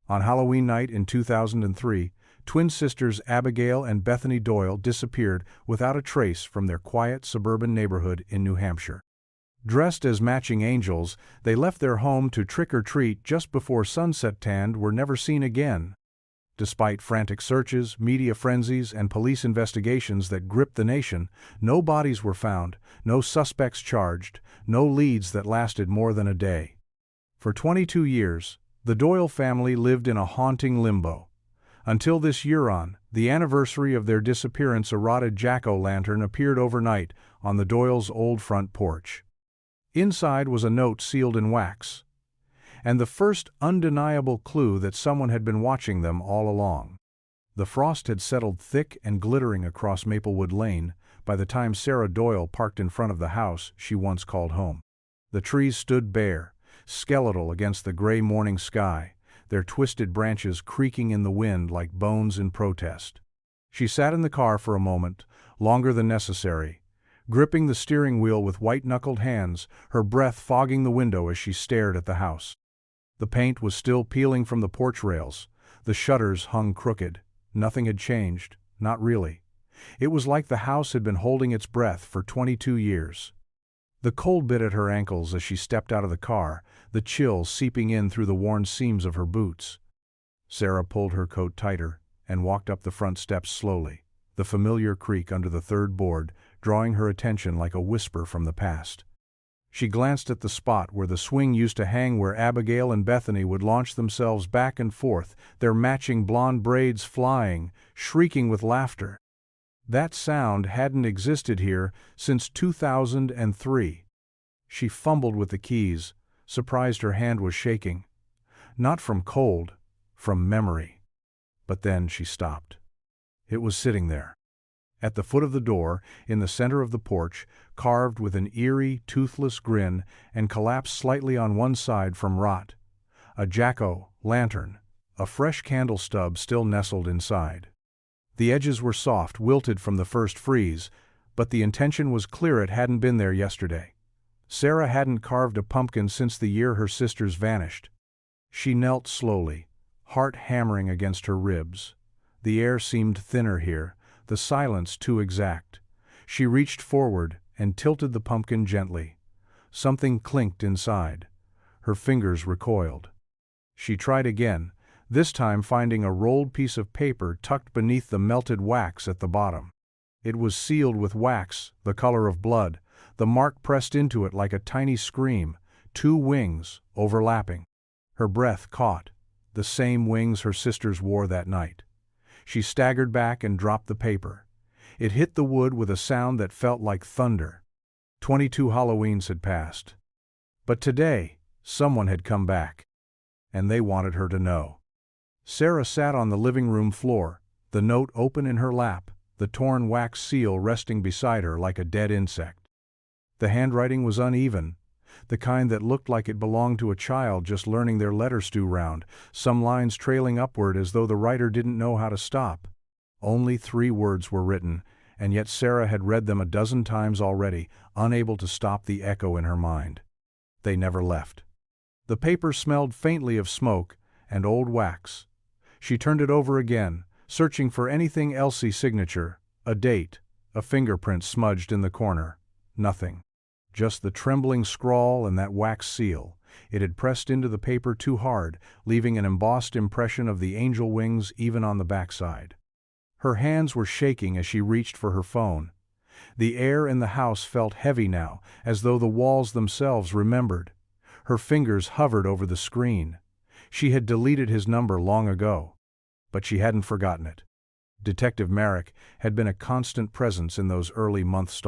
On Halloween night in 2003, twin sisters Abigail and Bethany Doyle disappeared without a trace from their quiet suburban neighborhood in New Hampshire. Dressed as matching angels, they left their home to trick-or-treat just before sunset and were never seen again. Despite frantic searches, media frenzies, and police investigations that gripped the nation, no bodies were found, no suspects charged, no leads that lasted more than a day. For 22 years, the Doyle family lived in a haunting limbo. Until this year the anniversary of their disappearance, a rotted jack-o'-lantern appeared overnight on the Doyles' old front porch. Inside was a note sealed in wax, and the first undeniable clue that someone had been watching them all along. The frost had settled thick and glittering across Maplewood Lane by the time Sarah Doyle parked in front of the house she once called home. The trees stood bare, skeletal against the gray morning sky, their twisted branches creaking in the wind like bones in protest. She sat in the car for a moment, longer than necessary, gripping the steering wheel with white-knuckled hands, her breath fogging the window as she stared at the house. The paint was still peeling from the porch rails, the shutters hung crooked. Nothing had changed, not really. It was like the house had been holding its breath for 22 years. The cold bit at her ankles as she stepped out of the car, the chill seeping in through the worn seams of her boots. Sarah pulled her coat tighter and walked up the front steps slowly, the familiar creak under the third board drawing her attention like a whisper from the past. She glanced at the spot where the swing used to hang, where Abigail and Bethany would launch themselves back and forth, their matching blonde braids flying, shrieking with laughter. That sound hadn't existed here since 2003. She fumbled with the keys, surprised her hand was shaking. Not from cold, from memory. But then she stopped. It was sitting there. At the foot of the door, in the center of the porch, carved with an eerie, toothless grin and collapsed slightly on one side from rot. A jack-o'-lantern, a fresh candle stub still nestled inside. The edges were soft, wilted from the first freeze, but the intention was clear. It hadn't been there yesterday. Sarah hadn't carved a pumpkin since the year her sisters vanished. She knelt slowly, heart hammering against her ribs. The air seemed thinner here, the silence too exact. She reached forward and tilted the pumpkin gently. Something clinked inside. Her fingers recoiled. She tried again, this time finding a rolled piece of paper tucked beneath the melted wax at the bottom. It was sealed with wax, the color of blood, the mark pressed into it like a tiny scream, 2 wings, overlapping. Her breath caught, the same wings her sisters wore that night. She staggered back and dropped the paper. It hit the wood with a sound that felt like thunder. 22 Halloweens had passed. But today, someone had come back. And they wanted her to know. Sarah sat on the living room floor, the note open in her lap, the torn wax seal resting beside her like a dead insect. The handwriting was uneven, the kind that looked like it belonged to a child just learning their letter stew round, some lines trailing upward as though the writer didn't know how to stop. Only 3 words were written, and yet Sarah had read them a dozen times already, unable to stop the echo in her mind. They never left. The paper smelled faintly of smoke and old wax. She turned it over again, searching for anything Elsie's signature, a date, a fingerprint smudged in the corner. Nothing. Just the trembling scrawl and that wax seal. It had pressed into the paper too hard, leaving an embossed impression of the angel wings even on the backside. Her hands were shaking as she reached for her phone. The air in the house felt heavy now, as though the walls themselves remembered. Her fingers hovered over the screen. She had deleted his number long ago. But she hadn't forgotten it. Detective Merrick had been a constant presence in those early months,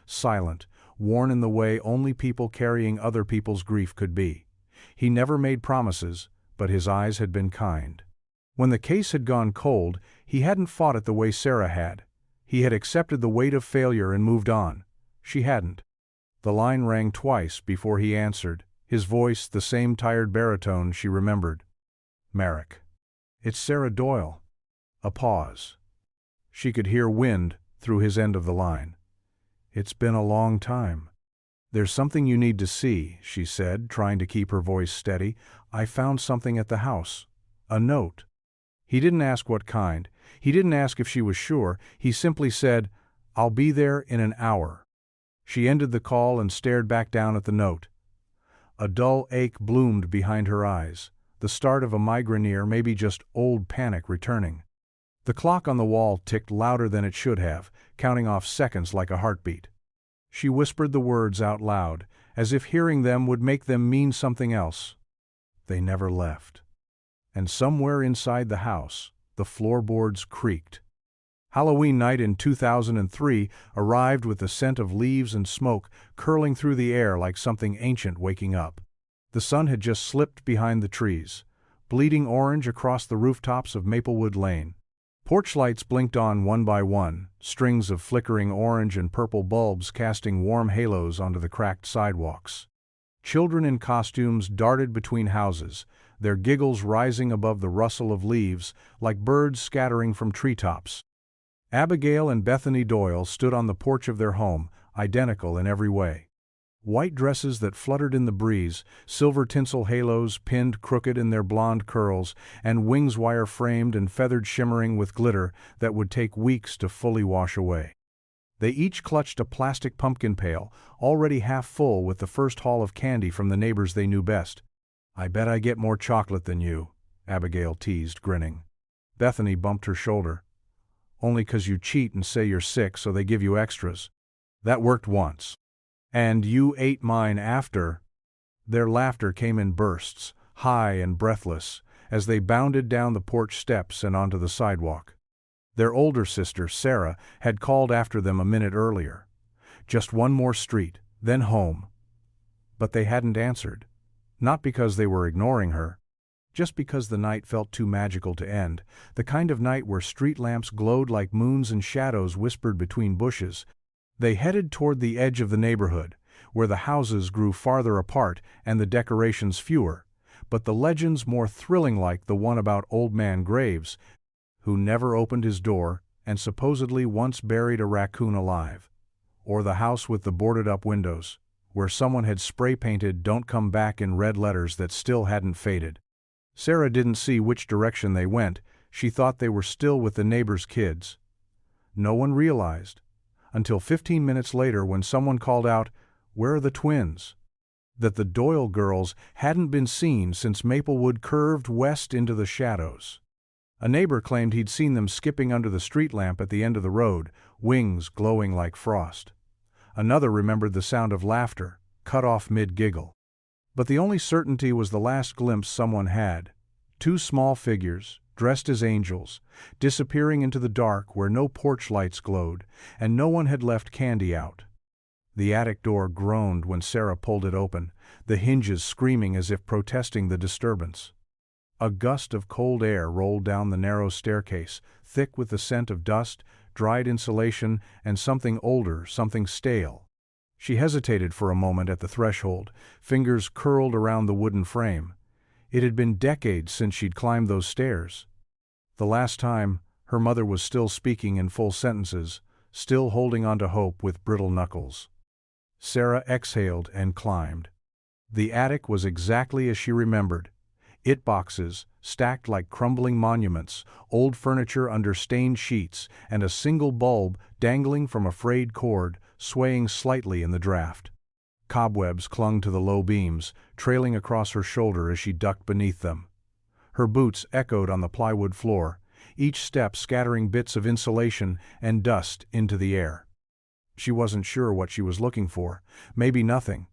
silent, worn in the way only people carrying other people's grief could be. He never made promises, but his eyes had been kind. When the case had gone cold, he hadn't fought it the way Sarah had. He had accepted the weight of failure and moved on. She hadn't. The line rang twice before he answered, his voice the same tired baritone she remembered. Merrick. It's Sarah Doyle. A pause. She could hear wind through his end of the line. It's been a long time. There's something you need to see, she said, trying to keep her voice steady. I found something at the house. A note. He didn't ask what kind. He didn't ask if she was sure. He simply said, "I'll be there in an hour." She ended the call and stared back down at the note. A dull ache bloomed behind her eyes, the start of a migraine, maybe just old panic returning. The clock on the wall ticked louder than it should have, counting off seconds like a heartbeat. She whispered the words out loud, as if hearing them would make them mean something else. They never left. And somewhere inside the house, the floorboards creaked. Halloween night in 2003 arrived with the scent of leaves and smoke curling through the air like something ancient waking up. The sun had just slipped behind the trees, bleeding orange across the rooftops of Maplewood Lane. Porch lights blinked on one by one, strings of flickering orange and purple bulbs casting warm halos onto the cracked sidewalks. Children in costumes darted between houses, their giggles rising above the rustle of leaves like birds scattering from treetops. Abigail and Bethany Doyle stood on the porch of their home, identical in every way. White dresses that fluttered in the breeze, silver tinsel halos pinned crooked in their blonde curls, and wings wire-framed and feathered shimmering with glitter that would take weeks to fully wash away. They each clutched a plastic pumpkin pail, already half full with the first haul of candy from the neighbors they knew best. "I bet I get more chocolate than you," Abigail teased, grinning. Bethany bumped her shoulder. "Only 'cause you cheat and say you're sick so they give you extras. That worked once. And you ate mine after." Their laughter came in bursts, high and breathless, as they bounded down the porch steps and onto the sidewalk. Their older sister, Sarah, had called after them a minute earlier. Just one more street, then home. But they hadn't answered. Not because they were ignoring her. Just because the night felt too magical to end, the kind of night where street lamps glowed like moons and shadows whispered between bushes. They headed toward the edge of the neighborhood, where the houses grew farther apart and the decorations fewer, but the legends more thrilling, like the one about Old Man Graves, who never opened his door and supposedly once buried a raccoon alive. Or the house with the boarded-up windows, where someone had spray-painted "Don't Come Back" in red letters that still hadn't faded. Sarah didn't see which direction they went. She thought they were still with the neighbors' kids. No one realized, until 15 minutes later when someone called out, "Where are the twins?" that the Doyle girls hadn't been seen since Maplewood curved west into the shadows. A neighbor claimed he'd seen them skipping under the street lamp at the end of the road, wings glowing like frost. Another remembered the sound of laughter, cut off mid-giggle. But the only certainty was the last glimpse someone had. Two small figures, dressed as angels, disappearing into the dark where no porch lights glowed, and no one had left candy out. The attic door groaned when Sarah pulled it open, the hinges screaming as if protesting the disturbance. A gust of cold air rolled down the narrow staircase, thick with the scent of dust, dried insulation, and something older, something stale. She hesitated for a moment at the threshold, fingers curled around the wooden frame. It had been decades since she'd climbed those stairs. The last time, her mother was still speaking in full sentences, still holding on to hope with brittle knuckles. Sarah exhaled and climbed. The attic was exactly as she remembered. It boxes, stacked like crumbling monuments, old furniture under stained sheets, and a single bulb dangling from a frayed cord, swaying slightly in the draft. Cobwebs clung to the low beams, trailing across her shoulder as she ducked beneath them. Her boots echoed on the plywood floor, each step scattering bits of insulation and dust into the air. She wasn't sure what she was looking for. Maybe nothing.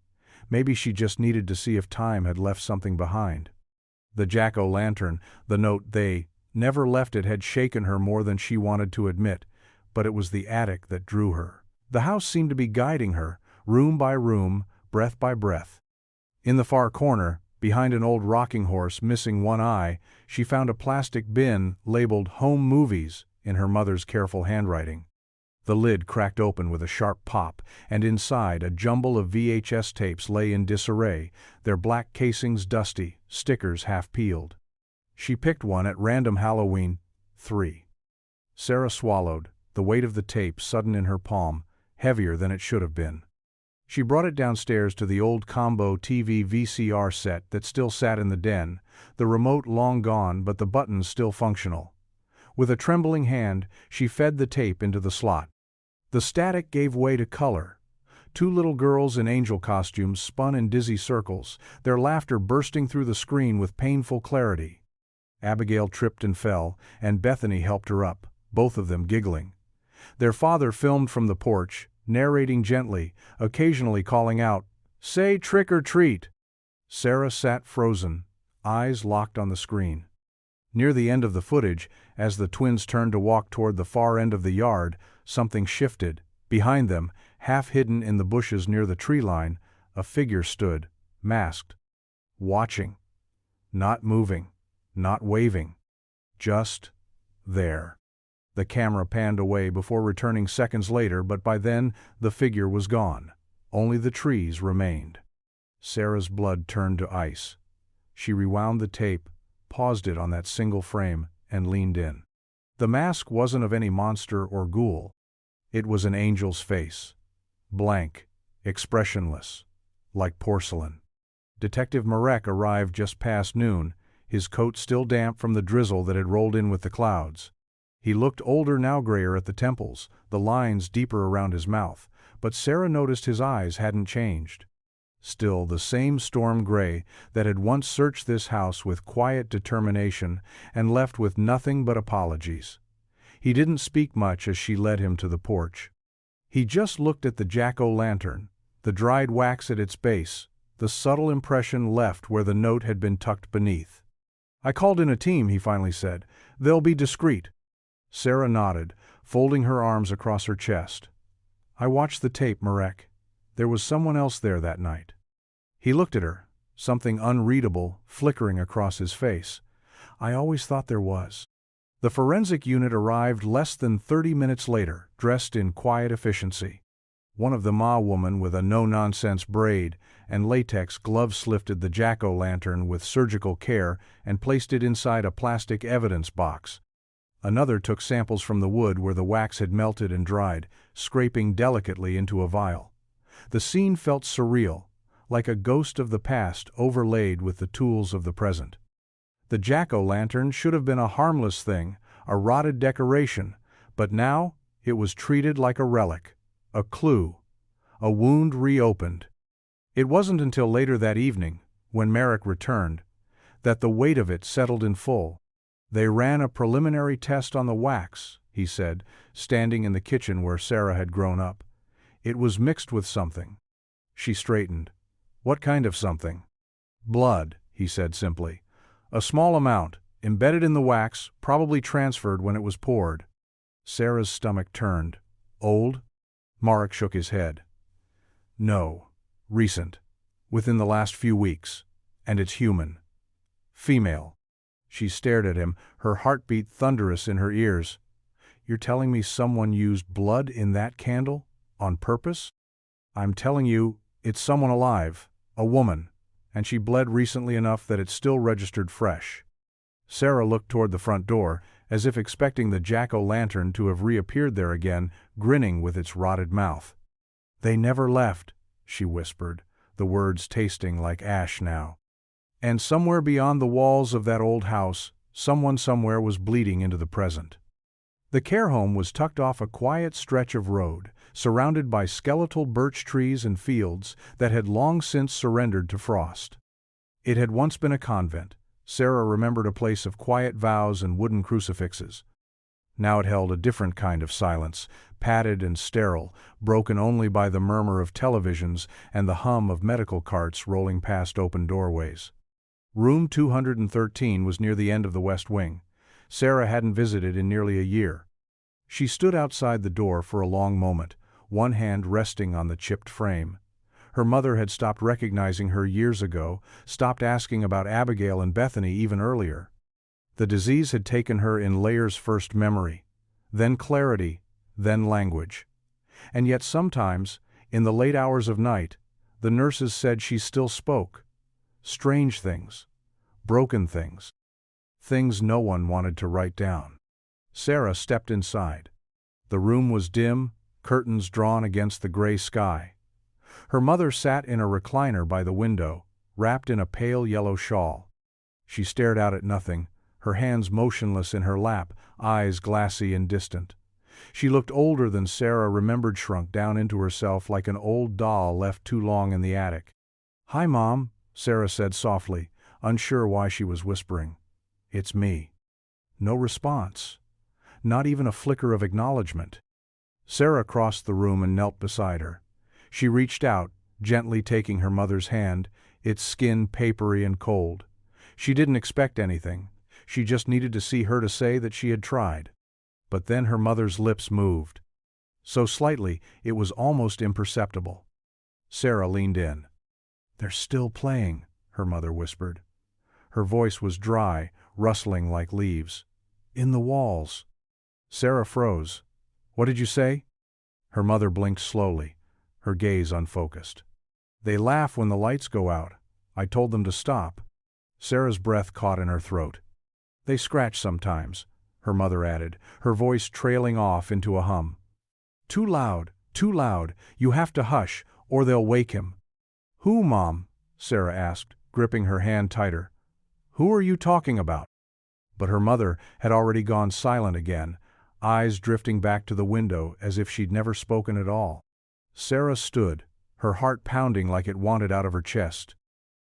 Maybe she just needed to see if time had left something behind. The jack-o'-lantern, the note "They never left it" had shaken her more than she wanted to admit, but it was the attic that drew her. The house seemed to be guiding her, room by room, breath by breath. In the far corner, behind an old rocking horse missing one eye, she found a plastic bin labeled "Home Movies" in her mother's careful handwriting. The lid cracked open with a sharp pop, and inside a jumble of VHS tapes lay in disarray, their black casings dusty, stickers half peeled. She picked one at random. Halloween 3. Sarah swallowed, the weight of the tape sudden in her palm, heavier than it should have been. She brought it downstairs to the old combo TV VCR set that still sat in the den, the remote long gone but the buttons still functional. With a trembling hand, she fed the tape into the slot. The static gave way to color. Two little girls in angel costumes spun in dizzy circles, their laughter bursting through the screen with painful clarity. Abigail tripped and fell, and Bethany helped her up, both of them giggling. Their father filmed from the porch, narrating gently, occasionally calling out, "Say trick or treat." Sarah sat frozen, eyes locked on the screen. Near the end of the footage, as the twins turned to walk toward the far end of the yard, something shifted. Behind them, half hidden in the bushes near the tree line, a figure stood, masked, watching, not moving, not waving, just there. The camera panned away before returning seconds later, but by then the figure was gone. Only the trees remained. Sarah's blood turned to ice. She rewound the tape, paused it on that single frame, and leaned in. The mask wasn't of any monster or ghoul. It was an angel's face. Blank, expressionless, like porcelain. Detective Marek arrived just past noon, his coat still damp from the drizzle that had rolled in with the clouds. He looked older, now grayer at the temples, the lines deeper around his mouth, but Sarah noticed his eyes hadn't changed. Still the same storm gray that had once searched this house with quiet determination and left with nothing but apologies. He didn't speak much as she led him to the porch. He just looked at the jack-o'-lantern, the dried wax at its base, the subtle impression left where the note had been tucked beneath. "I called in a team," he finally said. "They'll be discreet." Sarah nodded, folding her arms across her chest. "I watched the tape, Marek. There was someone else there that night." He looked at her, something unreadable flickering across his face. "I always thought there was." The forensic unit arrived less than 30 minutes later, dressed in quiet efficiency. One of the Ma woman with a no-nonsense braid and latex gloves lifted the jack-o'-lantern with surgical care and placed it inside a plastic evidence box. Another took samples from the wood where the wax had melted and dried, scraping delicately into a vial. The scene felt surreal, like a ghost of the past overlaid with the tools of the present. The jack-o'-lantern should have been a harmless thing, a rotted decoration, but now it was treated like a relic, a clue, a wound reopened. It wasn't until later that evening, when Marek returned, that the weight of it settled in full. "They ran a preliminary test on the wax," he said, standing in the kitchen where Sarah had grown up. "It was mixed with something." She straightened. "What kind of something?" "Blood," he said simply. "A small amount, embedded in the wax, probably transferred when it was poured." Sarah's stomach turned. "Old?" Marek shook his head. "No. Recent. Within the last few weeks. And it's human. Female." She stared at him, her heartbeat thunderous in her ears. "You're telling me someone used blood in that candle? On purpose?" "I'm telling you, it's someone alive. A woman. And she bled recently enough that it's still registered fresh." Sarah looked toward the front door, as if expecting the jack-o'-lantern to have reappeared there again, grinning with its rotted mouth. "They never left," she whispered, the words tasting like ash now. And somewhere beyond the walls of that old house, someone somewhere was bleeding into the present. The care home was tucked off a quiet stretch of road, surrounded by skeletal birch trees and fields that had long since surrendered to frost. It had once been a convent. Sarah remembered a place of quiet vows and wooden crucifixes. Now it held a different kind of silence, padded and sterile, broken only by the murmur of televisions and the hum of medical carts rolling past open doorways. Room 213 was near the end of the west wing. Sarah hadn't visited in nearly a year. She stood outside the door for a long moment, one hand resting on the chipped frame. Her mother had stopped recognizing her years ago, stopped asking about Abigail and Bethany even earlier. The disease had taken her in layers: first memory, then clarity, then language. And yet sometimes, in the late hours of night, the nurses said she still spoke. Strange things, broken things, things no one wanted to write down. Sarah stepped inside. The room was dim, curtains drawn against the gray sky. Her mother sat in a recliner by the window, wrapped in a pale yellow shawl. She stared out at nothing, her hands motionless in her lap, eyes glassy and distant. She looked older than Sarah remembered, shrunk down into herself like an old doll left too long in the attic. "Hi, Mom," Sarah said softly, unsure why she was whispering. "It's me." No response. Not even a flicker of acknowledgement. Sarah crossed the room and knelt beside her. She reached out, gently taking her mother's hand, its skin papery and cold. She didn't expect anything. She just needed to see her to say that she had tried. But then her mother's lips moved. So slightly, it was almost imperceptible. Sarah leaned in. "They're still playing," her mother whispered. Her voice was dry, rustling like leaves. "In the walls." Sarah froze. "What did you say?" Her mother blinked slowly, her gaze unfocused. "They laugh when the lights go out. I told them to stop." Sarah's breath caught in her throat. "They scratch sometimes," her mother added, her voice trailing off into a hum. Too loud, you have to hush, or they'll wake him." "Who, Mom?" Sarah asked, gripping her hand tighter. "Who are you talking about?" But her mother had already gone silent again, eyes drifting back to the window as if she'd never spoken at all. Sarah stood, her heart pounding like it wanted out of her chest.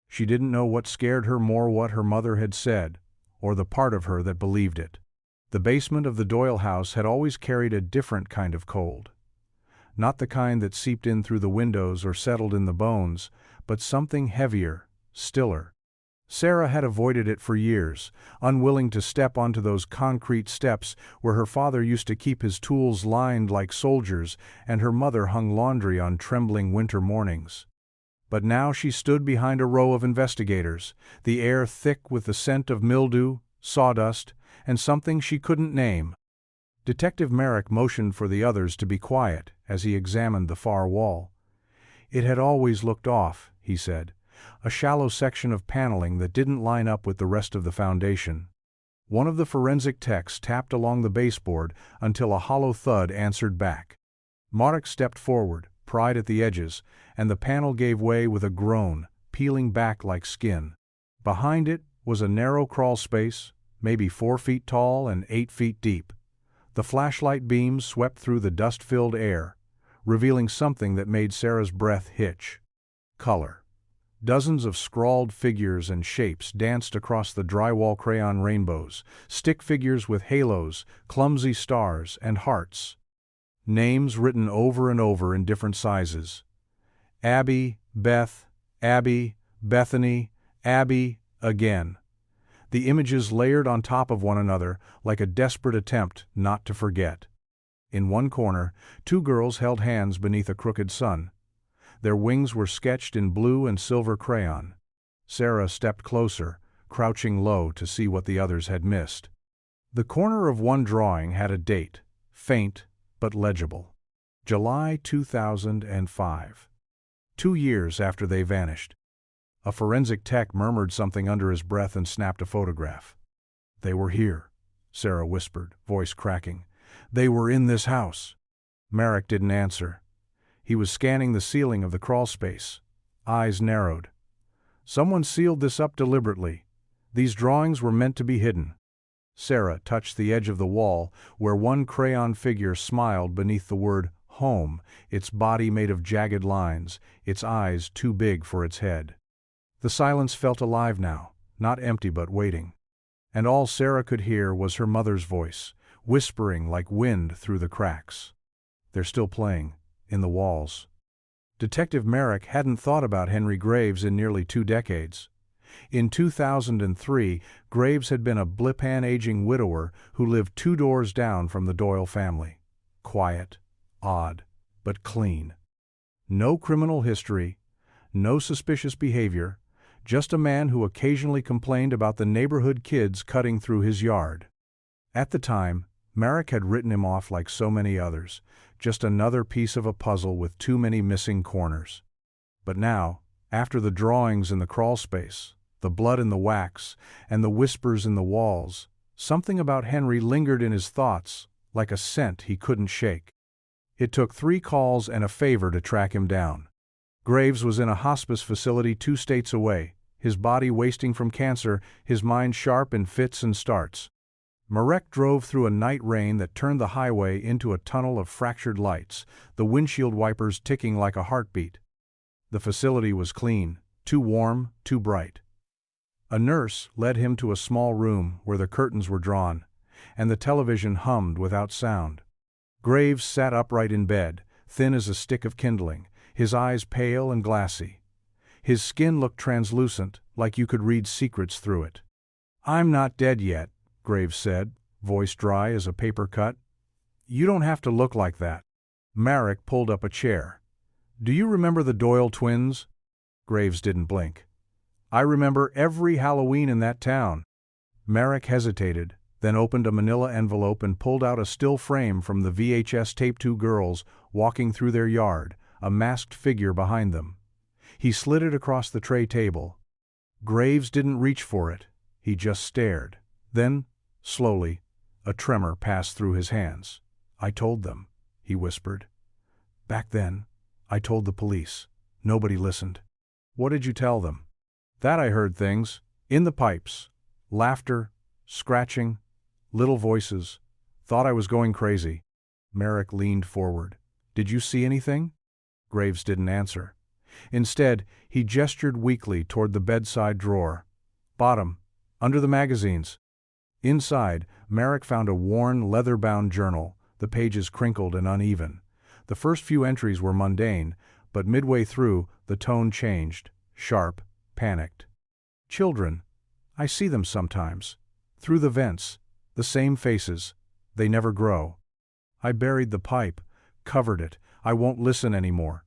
She didn't know what scared her more, what her mother had said, or the part of her that believed it. The basement of the Doyle house had always carried a different kind of cold. Not the kind that seeped in through the windows or settled in the bones, but something heavier, stiller. Sarah had avoided it for years, unwilling to step onto those concrete steps where her father used to keep his tools lined like soldiers and her mother hung laundry on trembling winter mornings. But now she stood behind a row of investigators, the air thick with the scent of mildew, sawdust, and something she couldn't name. Detective Merrick motioned for the others to be quiet as he examined the far wall. "It had always looked off," he said, "a shallow section of paneling that didn't line up with the rest of the foundation." One of the forensic techs tapped along the baseboard until a hollow thud answered back. Marek stepped forward, pried at the edges, and the panel gave way with a groan, peeling back like skin. Behind it was a narrow crawl space, maybe 4 feet tall and 8 feet deep. The flashlight beams swept through the dust-filled air, revealing something that made Sarah's breath hitch. Color. Dozens of scrawled figures and shapes danced across the drywall, crayon rainbows, stick figures with halos, clumsy stars, and hearts. Names written over and over in different sizes. Abby, Beth, Abby, Bethany, Abby, again. The images layered on top of one another like a desperate attempt not to forget. In one corner, 2 girls held hands beneath a crooked sun. Their wings were sketched in blue and silver crayon. Sarah stepped closer, crouching low to see what the others had missed. The corner of one drawing had a date, faint but legible. July 2005. 2 years after they vanished. A forensic tech murmured something under his breath and snapped a photograph. "They were here," Sarah whispered, voice cracking. "They were in this house." Merrick didn't answer. He was scanning the ceiling of the crawl space. Eyes narrowed. "Someone sealed this up deliberately. These drawings were meant to be hidden." Sarah touched the edge of the wall where one crayon figure smiled beneath the word home, its body made of jagged lines, its eyes too big for its head. The silence felt alive now, not empty but waiting. And all Sarah could hear was her mother's voice, whispering like wind through the cracks. "They're still playing, in the walls." Detective Merrick hadn't thought about Henry Graves in nearly 2 decades. In 2003, Graves had been a blip-hand aging widower who lived 2 doors down from the Doyle family. Quiet, odd, but clean. No criminal history, no suspicious behavior, just a man who occasionally complained about the neighborhood kids cutting through his yard. At the time, Merrick had written him off like so many others, just another piece of a puzzle with too many missing corners. But now, after the drawings in the crawl space, the blood in the wax, and the whispers in the walls, something about Henry lingered in his thoughts, like a scent he couldn't shake. It took 3 calls and a favor to track him down. Graves was in a hospice facility 2 states away, his body wasting from cancer, his mind sharp in fits and starts. Marek drove through a night rain that turned the highway into a tunnel of fractured lights, the windshield wipers ticking like a heartbeat. The facility was clean, too warm, too bright. A nurse led him to a small room where the curtains were drawn, and the television hummed without sound. Graves sat upright in bed, thin as a stick of kindling, his eyes pale and glassy. His skin looked translucent, like you could read secrets through it. "I'm not dead yet," Graves said, voice dry as a paper cut. "You don't have to look like that." Marek pulled up a chair. "Do you remember the Doyle twins?" Graves didn't blink. "I remember every Halloween in that town." Marek hesitated, then opened a manila envelope and pulled out a still frame from the VHS tape. 2 girls walking through their yard, a masked figure behind them. He slid it across the tray table. Graves didn't reach for it, he just stared. Then, slowly, a tremor passed through his hands. "I told them," he whispered. "Back then, I told the police. Nobody listened." "What did you tell them?" "That I heard things, in the pipes. Laughter, scratching, little voices. Thought I was going crazy." Marek leaned forward. "Did you see anything?" Graves didn't answer. Instead, he gestured weakly toward the bedside drawer. "Bottom, under the magazines." Inside, Marek found a worn, leather-bound journal, the pages crinkled and uneven. The first few entries were mundane, but midway through, the tone changed, sharp, panicked. "Children. I see them sometimes. Through the vents. The same faces. They never grow. I buried the pipe, covered it. I won't listen anymore."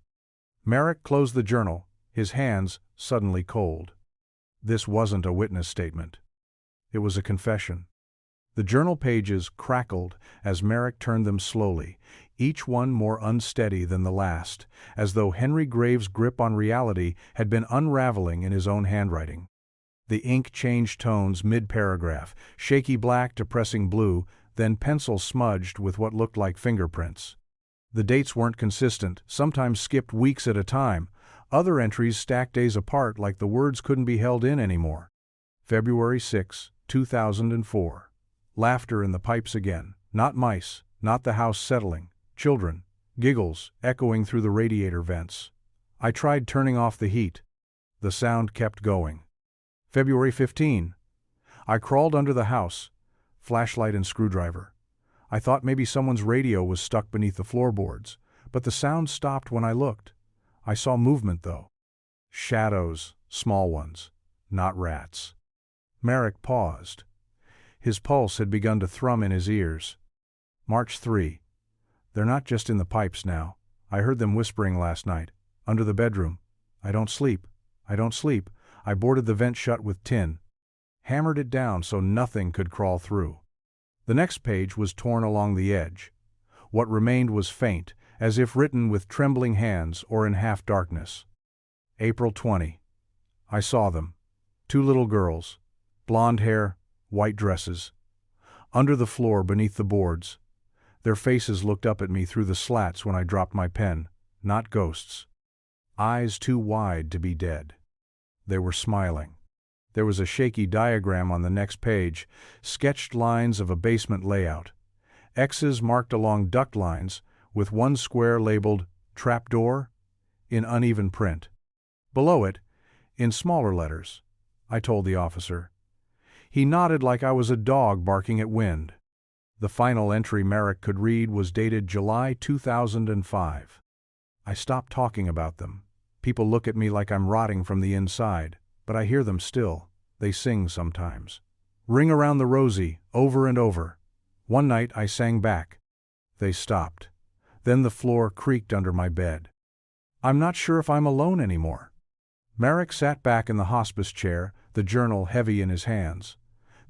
Marek closed the journal, his hands suddenly cold. This wasn't a witness statement. It was a confession. The journal pages crackled as Marek turned them slowly, each one more unsteady than the last, as though Henry Graves' grip on reality had been unraveling in his own handwriting. The ink changed tones mid-paragraph, shaky black to pressing blue, then pencil smudged with what looked like fingerprints. The dates weren't consistent, sometimes skipped weeks at a time. Other entries stacked days apart like the words couldn't be held in anymore. February 6, 2004. Laughter in the pipes again. Not mice, not the house settling. Children. Giggles, echoing through the radiator vents. I tried turning off the heat. The sound kept going. February 15. I crawled under the house. Flashlight and screwdriver. I thought maybe someone's radio was stuck beneath the floorboards, but the sound stopped when I looked. I saw movement, though. Shadows, small ones, not rats. Marek paused. His pulse had begun to thrum in his ears. March 3. They're not just in the pipes now. I heard them whispering last night, under the bedroom. I don't sleep. I don't sleep. I boarded the vent shut with tin. Hammered it down so nothing could crawl through. The next page was torn along the edge. What remained was faint, as if written with trembling hands or in half darkness. April 20. I saw them. 2 little girls. Blonde hair, white dresses. Under the floor beneath the boards. Their faces looked up at me through the slats when I dropped my pen. Not ghosts. Eyes too wide to be dead. They were smiling. There was a shaky diagram on the next page, sketched lines of a basement layout. X's marked along duct lines, with one square labeled "Trapdoor" in uneven print. Below it, in smaller letters, I told the officer. He nodded like I was a dog barking at wind. The final entry Marek could read was dated July 2005. I stopped talking about them. People look at me like I'm rotting from the inside. But I hear them still. They sing sometimes. "Ring Around the Rosie," over and over. One night I sang back. They stopped. Then the floor creaked under my bed. I'm not sure if I'm alone anymore. Marek sat back in the hospice chair, the journal heavy in his hands.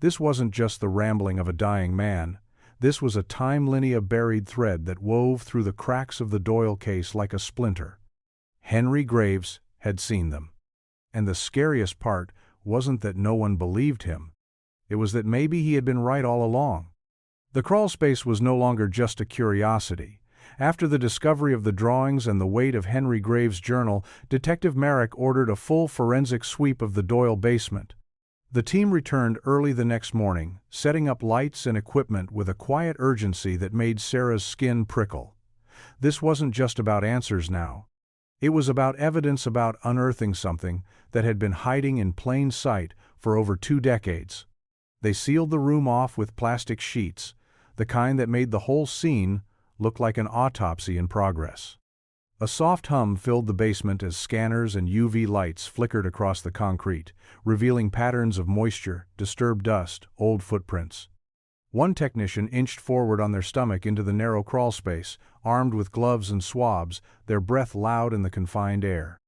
This wasn't just the rambling of a dying man. This was a time-linear buried thread that wove through the cracks of the Doyle case like a splinter. Henry Graves had seen them. And the scariest part wasn't that no one believed him. It was that maybe he had been right all along. The crawlspace was no longer just a curiosity. After the discovery of the drawings and the weight of Henry Graves' journal, Detective Merrick ordered a full forensic sweep of the Doyle basement. The team returned early the next morning, setting up lights and equipment with a quiet urgency that made Sarah's skin prickle. This wasn't just about answers now. It was about evidence, about unearthing something that had been hiding in plain sight for over 2 decades. They sealed the room off with plastic sheets, the kind that made the whole scene look like an autopsy in progress. A soft hum filled the basement as scanners and UV lights flickered across the concrete, revealing patterns of moisture, disturbed dust, old footprints. One technician inched forward on their stomach into the narrow crawl space, armed with gloves and swabs, their breath loud in the confined air.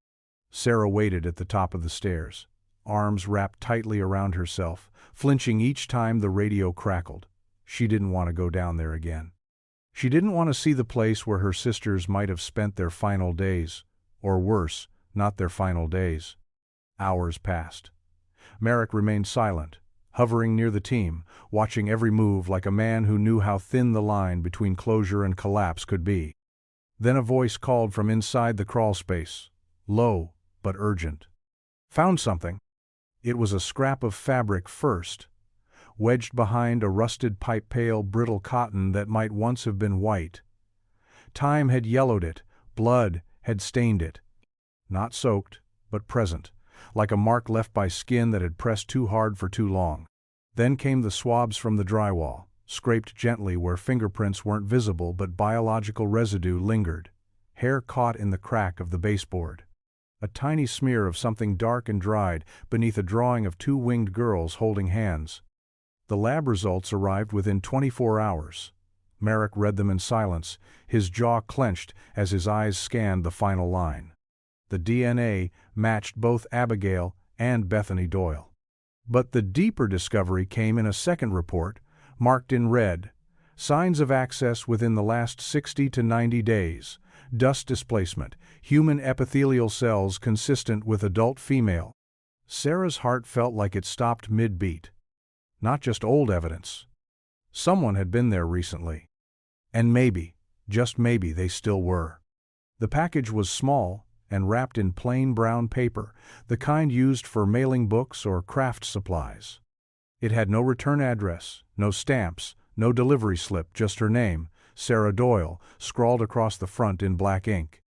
Sarah waited at the top of the stairs, arms wrapped tightly around herself, flinching each time the radio crackled. She didn't want to go down there again. She didn't want to see the place where her sisters might have spent their final days, or worse, not their final days. Hours passed. Merrick remained silent, hovering near the team, watching every move like a man who knew how thin the line between closure and collapse could be. Then a voice called from inside the crawl space, low but urgent. "Found something." It was a scrap of fabric first, wedged behind a rusted pipe, pale, brittle cotton that might once have been white. Time had yellowed it, blood had stained it. Not soaked, but present, like a mark left by skin that had pressed too hard for too long. Then came the swabs from the drywall, scraped gently where fingerprints weren't visible but biological residue lingered. Hair caught in the crack of the baseboard. A tiny smear of something dark and dried beneath a drawing of 2 winged girls holding hands. The lab results arrived within 24 hours. Merrick read them in silence, his jaw clenched as his eyes scanned the final line. The DNA matched both Abigail and Bethany Doyle. But the deeper discovery came in a second report, marked in red. Signs of access within the last 60 to 90 days. Dust displacement, human epithelial cells consistent with adult female. Sarah's heart felt like it stopped mid-beat. Not just old evidence. Someone had been there recently. And maybe, just maybe, they still were. The package was small and wrapped in plain brown paper, the kind used for mailing books or craft supplies. It had no return address, no stamps, no delivery slip, just her name, Sarah Doyle, scrawled across the front in black ink.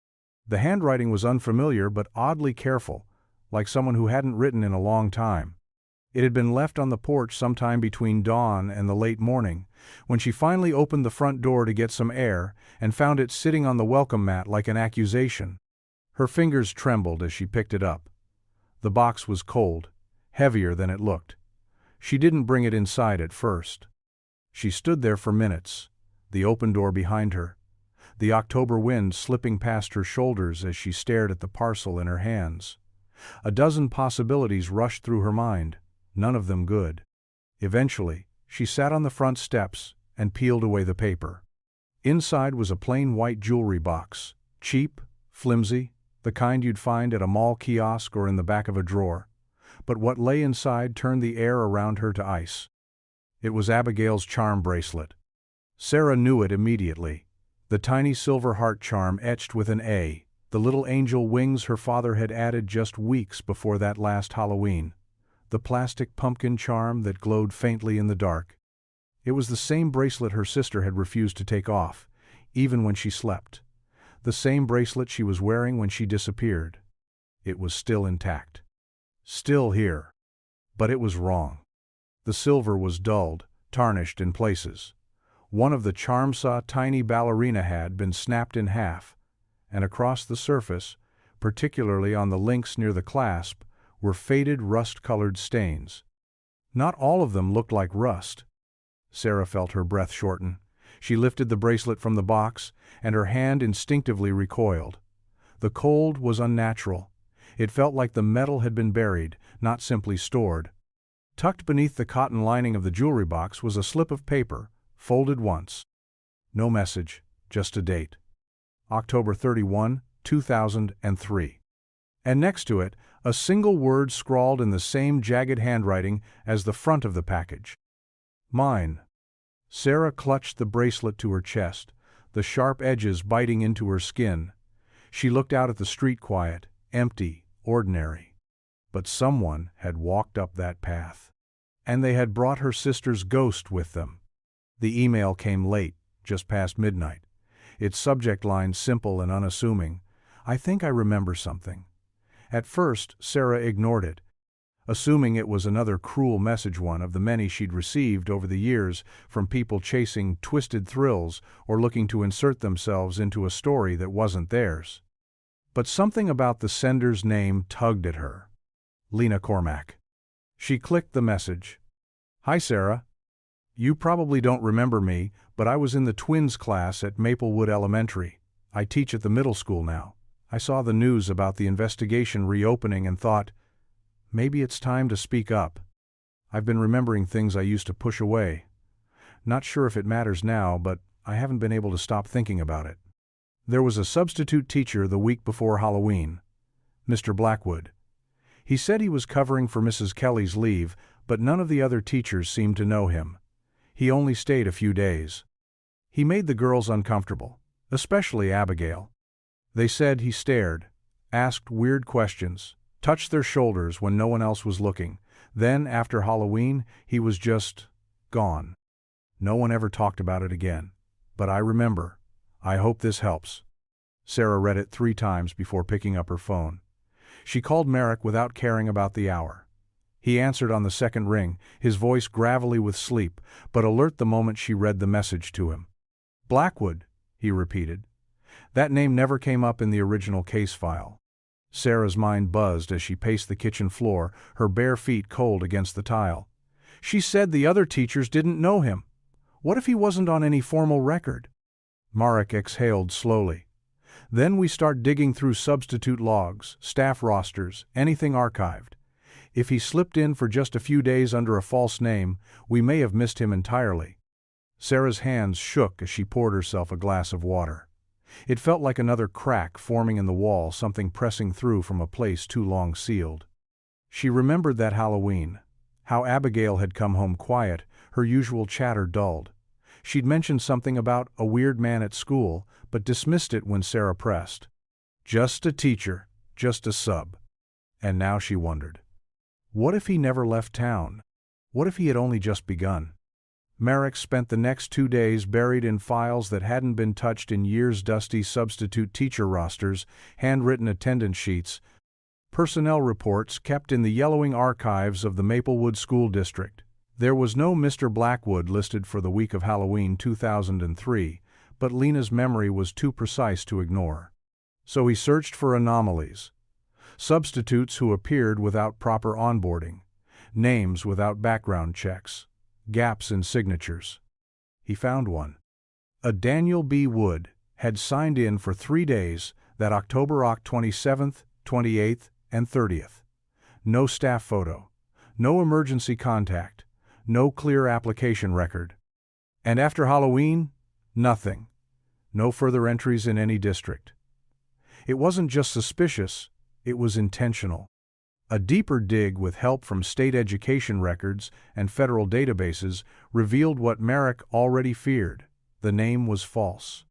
The handwriting was unfamiliar but oddly careful, like someone who hadn't written in a long time. It had been left on the porch sometime between dawn and the late morning, when she finally opened the front door to get some air and found it sitting on the welcome mat like an accusation. Her fingers trembled as she picked it up. The box was cold, heavier than it looked. She didn't bring it inside at first. She stood there for minutes, the open door behind her, the October wind slipping past her shoulders as she stared at the parcel in her hands. A dozen possibilities rushed through her mind, none of them good. Eventually, she sat on the front steps and peeled away the paper. Inside was a plain white jewelry box, cheap, flimsy, the kind you'd find at a mall kiosk or in the back of a drawer. But what lay inside turned the air around her to ice. It was Abigail's charm bracelet. Sarah knew it immediately. The tiny silver heart charm etched with an A, the little angel wings her father had added just weeks before that last Halloween. The plastic pumpkin charm that glowed faintly in the dark. It was the same bracelet her sister had refused to take off, even when she slept. The same bracelet she was wearing when she disappeared. It was still intact. Still here. But it was wrong. The silver was dulled, tarnished in places. One of the charm-saw tiny ballerina had been snapped in half, and across the surface, particularly on the links near the clasp, were faded rust-colored stains. Not all of them looked like rust. Sarah felt her breath shorten. She lifted the bracelet from the box, and her hand instinctively recoiled. The cold was unnatural. It felt like the metal had been buried, not simply stored. Tucked beneath the cotton lining of the jewelry box was a slip of paper, folded once. No message, just a date. October 31, 2003. And next to it, a single word scrawled in the same jagged handwriting as the front of the package. Mine. Sarah clutched the bracelet to her chest, the sharp edges biting into her skin. She looked out at the street, quiet, empty, ordinary. But someone had walked up that path. And they had brought her sister's ghost with them. The email came late, just past midnight. Its subject line simple and unassuming. "I think I remember something." At first, Sarah ignored it, assuming it was another cruel message, one of the many she'd received over the years from people chasing twisted thrills or looking to insert themselves into a story that wasn't theirs. But something about the sender's name tugged at her. Lena Cormack. She clicked the message. "Hi, Sarah. You probably don't remember me, but I was in the twins class at Maplewood Elementary. I teach at the middle school now. I saw the news about the investigation reopening and thought, maybe it's time to speak up. I've been remembering things I used to push away. Not sure if it matters now, but I haven't been able to stop thinking about it." There was a substitute teacher the week before Halloween, Mr. Blackwood. He said he was covering for Mrs. Kelly's leave, but none of the other teachers seemed to know him. He only stayed a few days. He made the girls uncomfortable, especially Abigail. They said he stared, asked weird questions, touched their shoulders when no one else was looking. Then, after Halloween, he was just gone. No one ever talked about it again. But I remember. I hope this helps. Sarah read it 3 times before picking up her phone. She called Merrick without caring about the hour. He answered on the second ring, his voice gravelly with sleep, but alert the moment she read the message to him. "Blackwood," he repeated. That name never came up in the original case file. Sarah's mind buzzed as she paced the kitchen floor, her bare feet cold against the tile. She said the other teachers didn't know him. What if he wasn't on any formal record? Marek exhaled slowly. "Then we start digging through substitute logs, staff rosters, anything archived. If he slipped in for just a few days under a false name, we may have missed him entirely." Sarah's hands shook as she poured herself a glass of water. It felt like another crack forming in the wall, something pressing through from a place too long sealed. She remembered that Halloween, how Abigail had come home quiet, her usual chatter dulled. She'd mentioned something about a weird man at school, but dismissed it when Sarah pressed. Just a teacher, just a sub. And now she wondered. What if he never left town? What if he had only just begun? Merrick spent the next 2 days buried in files that hadn't been touched in years, dusty substitute teacher rosters, handwritten attendance sheets, personnel reports kept in the yellowing archives of the Maplewood School District. There was no Mr. Blackwood listed for the week of Halloween 2003, but Lena's memory was too precise to ignore. So he searched for anomalies. Substitutes who appeared without proper onboarding, names without background checks, gaps in signatures. He found one. A Daniel B. Wood had signed in for 3 days, that October 27th, 28th, and 30th. No staff photo, no emergency contact, no clear application record. And after Halloween, nothing. No further entries in any district. It wasn't just suspicious, it was intentional. A deeper dig with help from state education records and federal databases revealed what Merrick already feared. The name was false.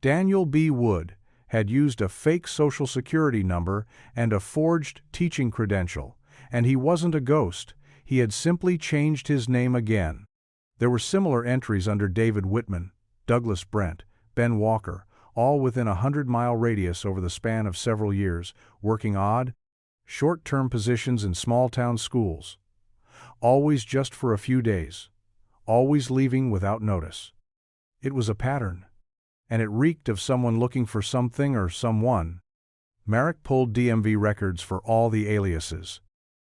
Daniel B. Wood had used a fake Social Security number and a forged teaching credential, and he wasn't a ghost. He had simply changed his name again. There were similar entries under David Whitman, Douglas Brent, Ben Walker, all within a 100-mile radius over the span of several years, working odd, short-term positions in small-town schools. Always just for a few days. Always leaving without notice. It was a pattern, and it reeked of someone looking for something or someone. Merrick pulled DMV records for all the aliases.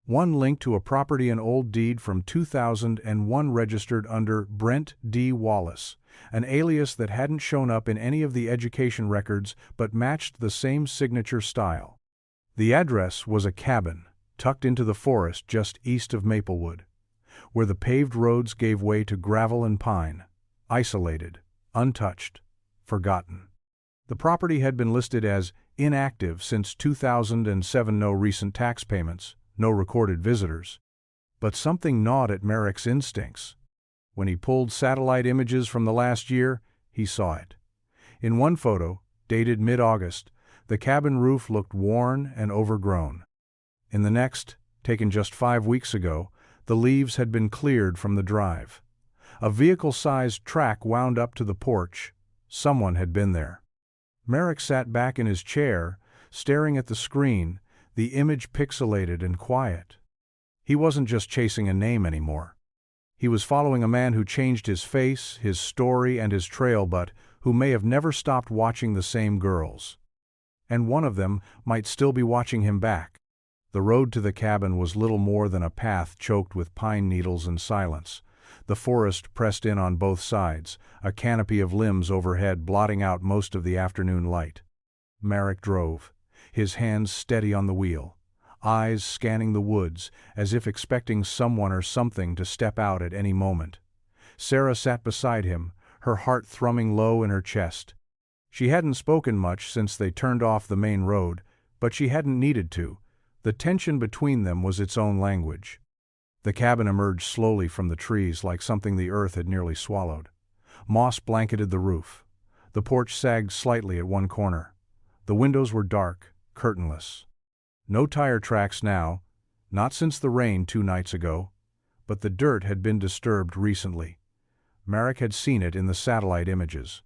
One linked to a property and old deed from 2001 registered under Brent D. Wallace, an alias that hadn't shown up in any of the education records but matched the same signature style. The address was a cabin, tucked into the forest just east of Maplewood, where the paved roads gave way to gravel and pine, isolated, untouched, forgotten. The property had been listed as inactive since 2007, no recent tax payments, no recorded visitors. But something gnawed at Merrick's instincts. When he pulled satellite images from the last year, he saw it. In one photo, dated mid-August, the cabin roof looked worn and overgrown. In the next, taken just 5 weeks ago, the leaves had been cleared from the drive. A vehicle-sized track wound up to the porch. Someone had been there. Merrick sat back in his chair, staring at the screen, the image pixelated and quiet. He wasn't just chasing a name anymore. He was following a man who changed his face, his story, and his trail, but who may have never stopped watching the same girls. And one of them might still be watching him back. The road to the cabin was little more than a path choked with pine needles and silence. The forest pressed in on both sides, a canopy of limbs overhead blotting out most of the afternoon light. Merrick drove, his hands steady on the wheel, eyes scanning the woods as if expecting someone or something to step out at any moment. Sarah sat beside him, her heart thrumming low in her chest. She hadn't spoken much since they turned off the main road, but she hadn't needed to. The tension between them was its own language. The cabin emerged slowly from the trees like something the earth had nearly swallowed. Moss blanketed the roof. The porch sagged slightly at one corner. The windows were dark, curtainless. No tire tracks now, not since the rain 2 nights ago, but the dirt had been disturbed recently. Merrick had seen it in the satellite images.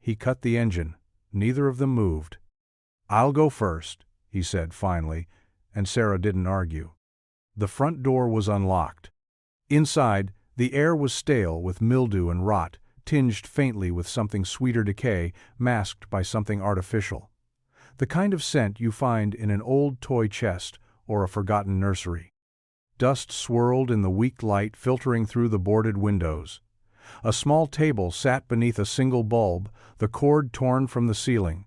He cut the engine. Neither of them moved. "I'll go first," he said finally, and Sarah didn't argue. The front door was unlocked. Inside, the air was stale with mildew and rot, tinged faintly with something sweeter decay, masked by something artificial. The kind of scent you find in an old toy chest or a forgotten nursery. Dust swirled in the weak light filtering through the boarded windows. A small table sat beneath a single bulb, the cord torn from the ceiling.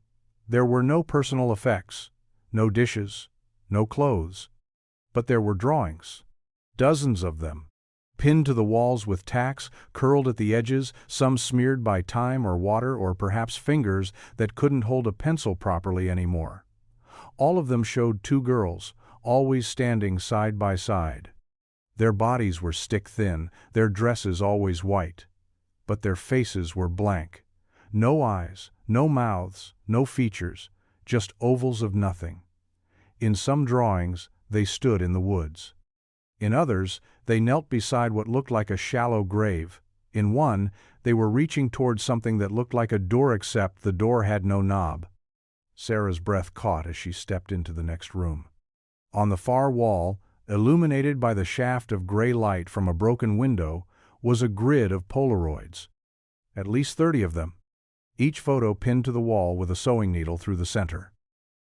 There were no personal effects, no dishes, no clothes. But there were drawings. Dozens of them. Pinned to the walls with tacks, curled at the edges, some smeared by time or water or perhaps fingers that couldn't hold a pencil properly anymore. All of them showed 2 girls, always standing side by side. Their bodies were stick-thin, their dresses always white. But their faces were blank. No eyes, no mouths, no features, just ovals of nothing. In some drawings, they stood in the woods. In others, they knelt beside what looked like a shallow grave. In one, they were reaching toward something that looked like a door except the door had no knob. Sarah's breath caught as she stepped into the next room. On the far wall, illuminated by the shaft of gray light from a broken window, was a grid of Polaroids. At least 30 of them. Each photo pinned to the wall with a sewing needle through the center.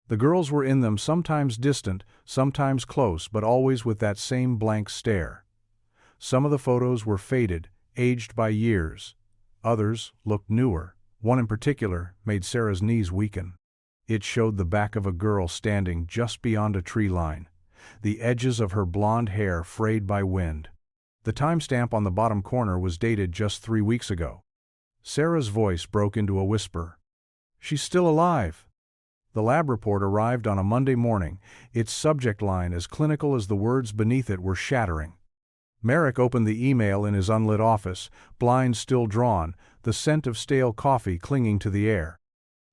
The girls were in them, sometimes distant, sometimes close, but always with that same blank stare. Some of the photos were faded, aged by years. Others looked newer. One in particular made Sarah's knees weaken. It showed the back of a girl standing just beyond a tree line, the edges of her blonde hair frayed by wind. The timestamp on the bottom corner was dated just 3 weeks ago. Sarah's voice broke into a whisper. "She's still alive." The lab report arrived on a Monday morning, its subject line as clinical as the words beneath it were shattering. Merrick opened the email in his unlit office, blinds still drawn, the scent of stale coffee clinging to the air.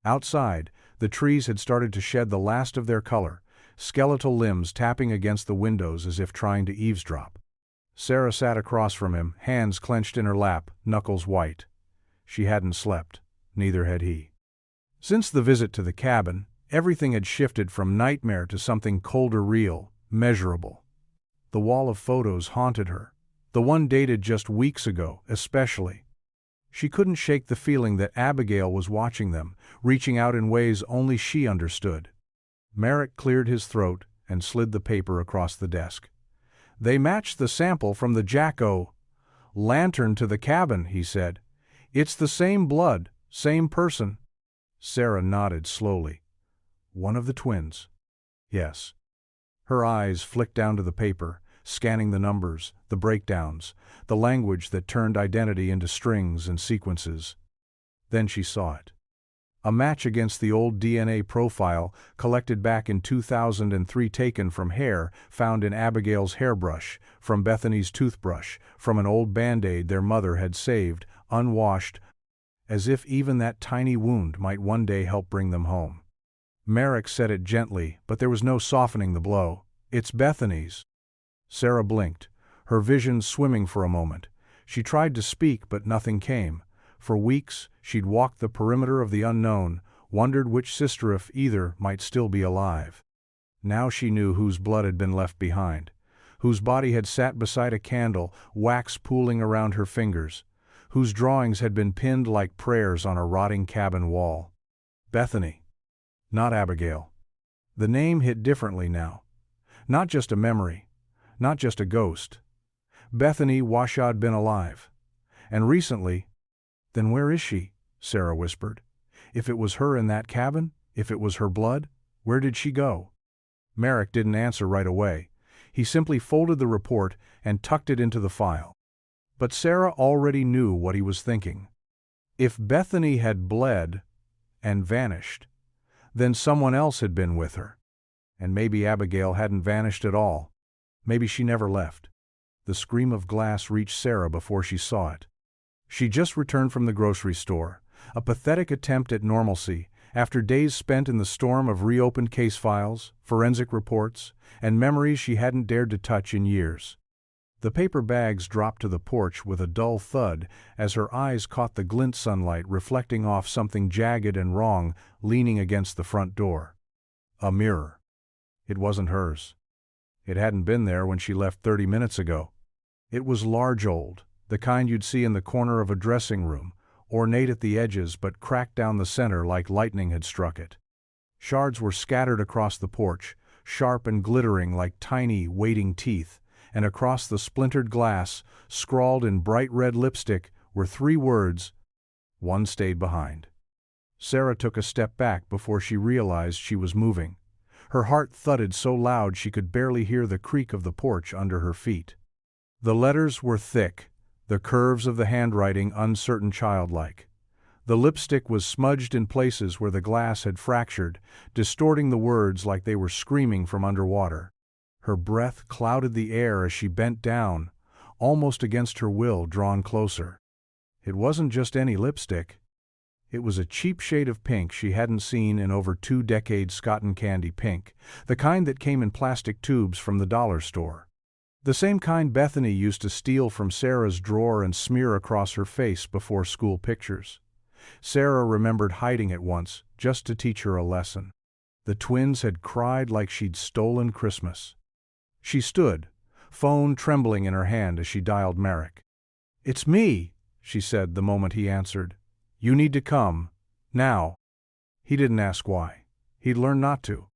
Outside, the trees had started to shed the last of their color, skeletal limbs tapping against the windows as if trying to eavesdrop. Sarah sat across from him, hands clenched in her lap, knuckles white. She hadn't slept. Neither had he. Since the visit to the cabin, everything had shifted from nightmare to something colder, real, measurable. The wall of photos haunted her, the one dated just weeks ago, especially. She couldn't shake the feeling that Abigail was watching them, reaching out in ways only she understood. Merrick cleared his throat and slid the paper across the desk. "They matched the sample from the jack-o'-lantern to the cabin," he said. "It's the same blood, same person." Sarah nodded slowly. "One of the twins." "Yes." Her eyes flicked down to the paper, scanning the numbers, the breakdowns, the language that turned identity into strings and sequences. Then she saw it. A match against the old DNA profile collected back in 2003, taken from hair found in Abigail's hairbrush, from Bethany's toothbrush, from an old Band-Aid their mother had saved, unwashed. as if even that tiny wound might one day help bring them home. Merrick said it gently, but there was no softening the blow. "It's Bethany's." Sarah blinked, her vision swimming for a moment. She tried to speak, but nothing came. For weeks, she'd walked the perimeter of the unknown, wondered which sister, if either, might still be alive. Now she knew whose blood had been left behind, whose body had sat beside a candle, wax pooling around her fingers, whose drawings had been pinned like prayers on a rotting cabin wall. Bethany. Not Abigail. The name hit differently now. Not just a memory. Not just a ghost. Bethany Washad been alive. And recently. Then where is she? Sarah whispered. If it was her in that cabin, if it was her blood, where did she go? Merrick didn't answer right away. He simply folded the report and tucked it into the file. But Sarah already knew what he was thinking. If Bethany had bled and vanished, then someone else had been with her. And maybe Abigail hadn't vanished at all. Maybe she never left. The scream of glass reached Sarah before she saw it. She just returned from the grocery store, a pathetic attempt at normalcy, after days spent in the storm of reopened case files, forensic reports, and memories she hadn't dared to touch in years. The paper bags dropped to the porch with a dull thud as her eyes caught the glint sunlight reflecting off something jagged and wrong leaning against the front door. A mirror. It wasn't hers. It hadn't been there when she left 30 minutes ago. It was large old, the kind you'd see in the corner of a dressing room, ornate at the edges but cracked down the center like lightning had struck it. Shards were scattered across the porch, sharp and glittering like tiny, waiting teeth, and across the splintered glass, scrawled in bright red lipstick, were 3 words: "One stayed behind." Sarah took a step back before she realized she was moving. Her heart thudded so loud she could barely hear the creak of the porch under her feet. The letters were thick, the curves of the handwriting uncertain, childlike. The lipstick was smudged in places where the glass had fractured, distorting the words like they were screaming from underwater. Her breath clouded the air as she bent down, almost against her will, drawn closer. It wasn't just any lipstick. It was a cheap shade of pink she hadn't seen in over 2 decades, cotton candy pink, the kind that came in plastic tubes from the dollar store. The same kind Bethany used to steal from Sarah's drawer and smear across her face before school pictures. Sarah remembered hiding it once, just to teach her a lesson. The twins had cried like she'd stolen Christmas. She stood, phone trembling in her hand as she dialed Merrick. "It's me," she said the moment he answered. "You need to come. Now." He didn't ask why. He'd learned not to.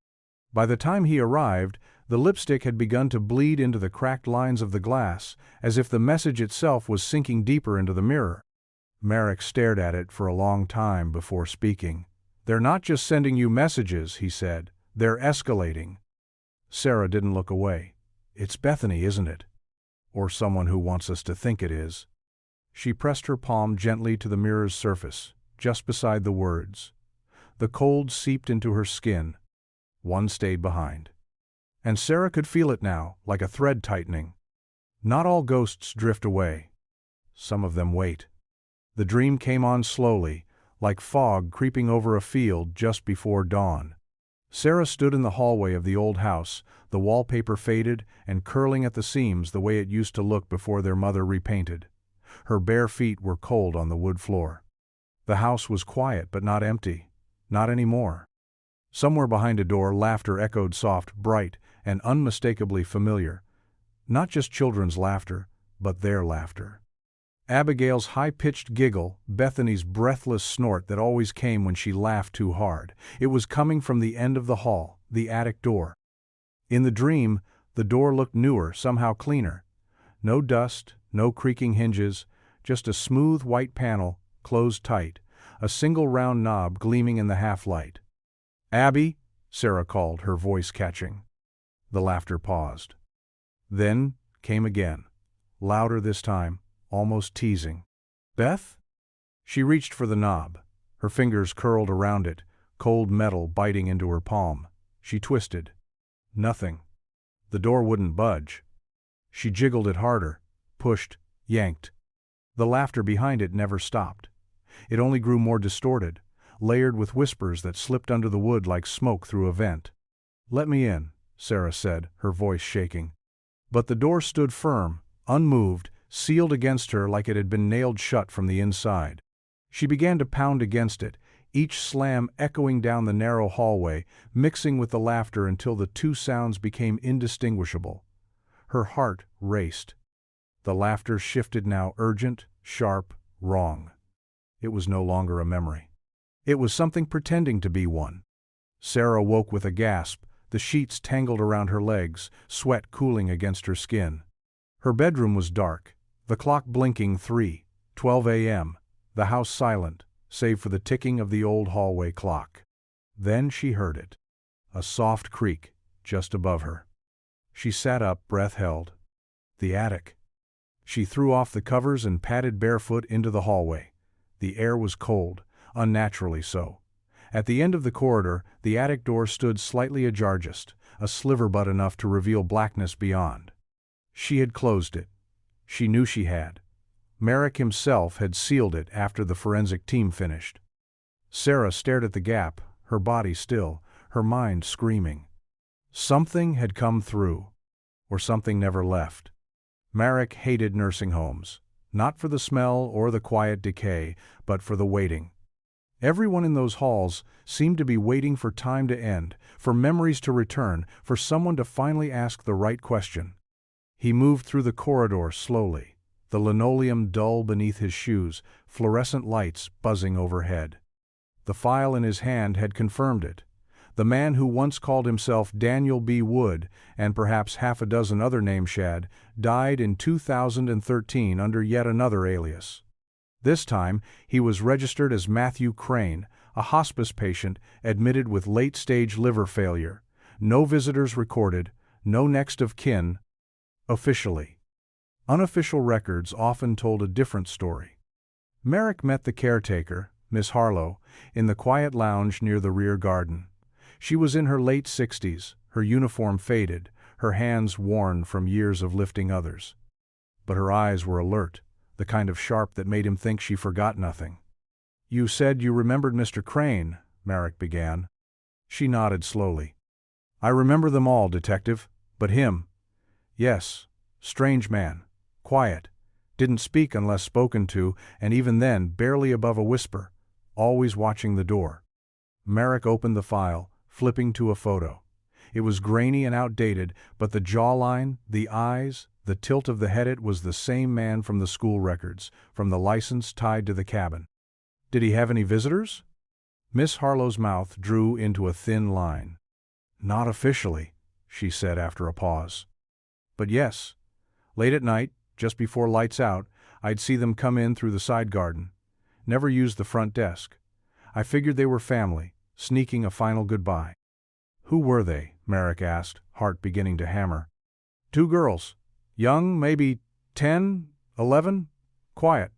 By the time he arrived, the lipstick had begun to bleed into the cracked lines of the glass, as if the message itself was sinking deeper into the mirror. Merrick stared at it for a long time before speaking. "They're not just sending you messages," he said. "They're escalating." Sarah didn't look away. "It's Bethany, isn't it? Or someone who wants us to think it is." She pressed her palm gently to the mirror's surface, just beside the words. The cold seeped into her skin. One stayed behind. And Sarah could feel it now, like a thread tightening. Not all ghosts drift away. Some of them wait. The dream came on slowly, like fog creeping over a field just before dawn. Sarah stood in the hallway of the old house, the wallpaper faded and curling at the seams the way it used to look before their mother repainted. Her bare feet were cold on the wood floor. The house was quiet but not empty. Not anymore. Somewhere behind a door, laughter echoed soft, bright, and unmistakably familiar. Not just children's laughter, but their laughter. Abigail's high-pitched giggle, Bethany's breathless snort that always came when she laughed too hard. It was coming from the end of the hall, the attic door. In the dream, the door looked newer, somehow cleaner. No dust, no creaking hinges, just a smooth white panel, closed tight, a single round knob gleaming in the half-light. "Abby," Sarah called, her voice catching. The laughter paused. Then came again, louder this time, almost teasing. "Beth?" She reached for the knob. Her fingers curled around it, cold metal biting into her palm. She twisted. Nothing. The door wouldn't budge. She jiggled it harder, pushed, yanked. The laughter behind it never stopped. It only grew more distorted, layered with whispers that slipped under the wood like smoke through a vent. "Let me in," Sarah said, her voice shaking. But the door stood firm, unmoved, sealed against her like it had been nailed shut from the inside. She began to pound against it, each slam echoing down the narrow hallway, mixing with the laughter until the two sounds became indistinguishable. Her heart raced. The laughter shifted now urgent, sharp, wrong. It was no longer a memory. It was something pretending to be one. Sarah woke with a gasp, the sheets tangled around her legs, sweat cooling against her skin. Her bedroom was dark, the clock blinking 3:12 a.m., the house silent, save for the ticking of the old hallway clock. Then she heard it. A soft creak, just above her. She sat up, breath held. The attic. She threw off the covers and padded barefoot into the hallway. The air was cold, unnaturally so. At the end of the corridor, the attic door stood slightly ajar, just a sliver but enough to reveal blackness beyond. She had closed it. She knew she had. Merrick himself had sealed it after the forensic team finished. Sarah stared at the gap, her body still, her mind screaming. Something had come through, or something never left. Merrick hated nursing homes, not for the smell or the quiet decay, but for the waiting. Everyone in those halls seemed to be waiting for time to end, for memories to return, for someone to finally ask the right question. He moved through the corridor slowly, the linoleum dull beneath his shoes, fluorescent lights buzzing overhead. The file in his hand had confirmed it. The man who once called himself Daniel B. Wood, and perhaps half a dozen other nameshad, died in 2013 under yet another alias. This time, he was registered as Matthew Crane, a hospice patient admitted with late-stage liver failure. No visitors recorded, no next of kin, officially. Unofficial records often told a different story. Merrick met the caretaker, Miss Harlow, in the quiet lounge near the rear garden. She was in her late 60s, her uniform faded, her hands worn from years of lifting others. But her eyes were alert, the kind of sharp that made him think she forgot nothing. "You said you remembered Mr. Crane," Merrick began. She nodded slowly. "I remember them all, Detective, but him. Yes, strange man, quiet, didn't speak unless spoken to, and even then barely above a whisper, always watching the door." Merrick opened the file, flipping to a photo. It was grainy and outdated, but the jawline, the eyes, the tilt of the head, it was the same man from the school records, from the license tied to the cabin. "Did he have any visitors?" Miss Harlow's mouth drew into a thin line. "Not officially," she said after a pause. "But yes, late at night, just before lights out, I'd see them come in through the side garden. Never used the front desk. I figured they were family, sneaking a final goodbye." "Who were they?" Merrick asked, heart beginning to hammer. "Two girls. Young, maybe 10, 11, quiet.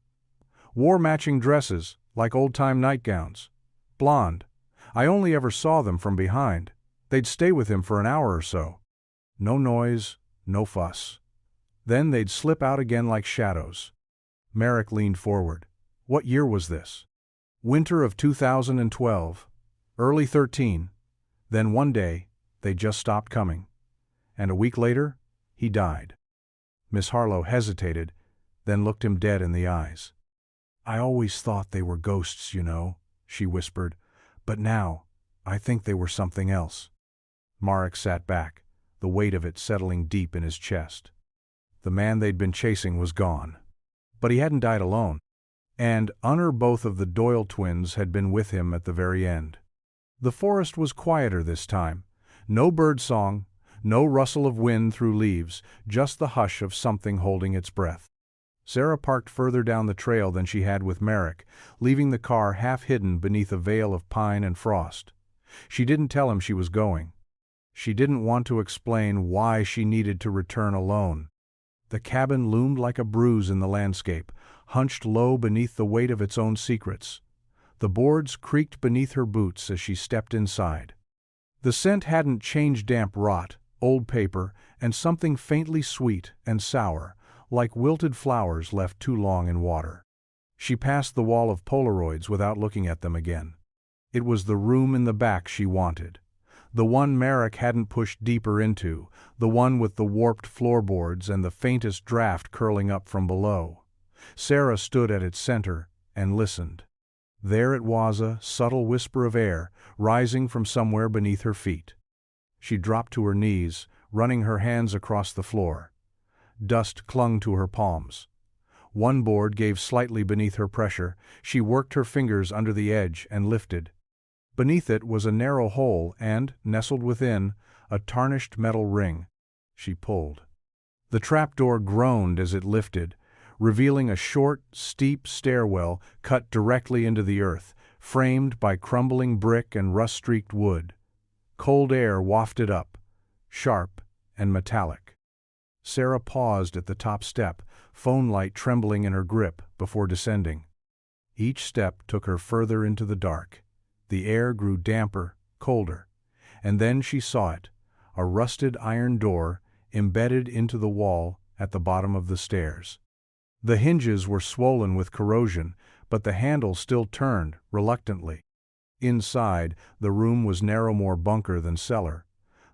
Wore matching dresses, like old-time nightgowns. Blonde. I only ever saw them from behind. They'd stay with him for an hour or so. No noise, no fuss. Then they'd slip out again like shadows." Merrick leaned forward. "What year was this?" "Winter of 2012. Early 13. Then one day, they just stopped coming. And a week later, he died." Miss Harlow hesitated, then looked him dead in the eyes. "I always thought they were ghosts, you know," she whispered, "but now, I think they were something else." Merrick sat back, the weight of it settling deep in his chest. The man they'd been chasing was gone. But he hadn't died alone. And both of the Doyle twins had been with him at the very end. The forest was quieter this time. No bird song, no rustle of wind through leaves, just the hush of something holding its breath. Sarah parked further down the trail than she had with Merrick, leaving the car half hidden beneath a veil of pine and frost. She didn't tell him she was going. She didn't want to explain why she needed to return alone. The cabin loomed like a bruise in the landscape, hunched low beneath the weight of its own secrets. The boards creaked beneath her boots as she stepped inside. The scent hadn't changed: damp rot, old paper, and something faintly sweet and sour, like wilted flowers left too long in water. She passed the wall of Polaroids without looking at them again. It was the room in the back she wanted. The one Merrick hadn't pushed deeper into, the one with the warped floorboards and the faintest draft curling up from below. Sarah stood at its center and listened. There it was, a subtle whisper of air, rising from somewhere beneath her feet. She dropped to her knees, running her hands across the floor. Dust clung to her palms. One board gave slightly beneath her pressure. She worked her fingers under the edge and lifted. Beneath it was a narrow hole and, nestled within, a tarnished metal ring. She pulled. The trapdoor groaned as it lifted, revealing a short, steep stairwell cut directly into the earth, framed by crumbling brick and rust-streaked wood. Cold air wafted up, sharp and metallic. Sarah paused at the top step, phone light trembling in her grip, before descending. Each step took her further into the dark. The air grew damper, colder, and then she saw it, a rusted iron door embedded into the wall at the bottom of the stairs. The hinges were swollen with corrosion, but the handle still turned, reluctantly. Inside, the room was narrow, more bunker than cellar.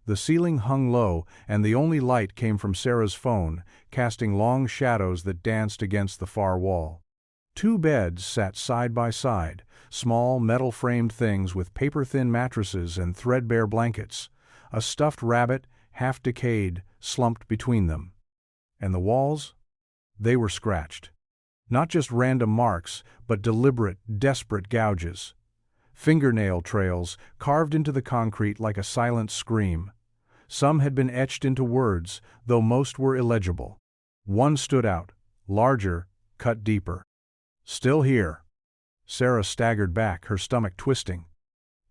The ceiling hung low, and the only light came from Sarah's phone, casting long shadows that danced against the far wall. 2 beds sat side by side, small metal-framed things with paper-thin mattresses and threadbare blankets. A stuffed rabbit, half-decayed, slumped between them. And the walls? They were scratched. Not just random marks, but deliberate, desperate gouges. Fingernail trails carved into the concrete like a silent scream. Some had been etched into words, though most were illegible. One stood out, larger, cut deeper. "Still here." Sarah staggered back, her stomach twisting.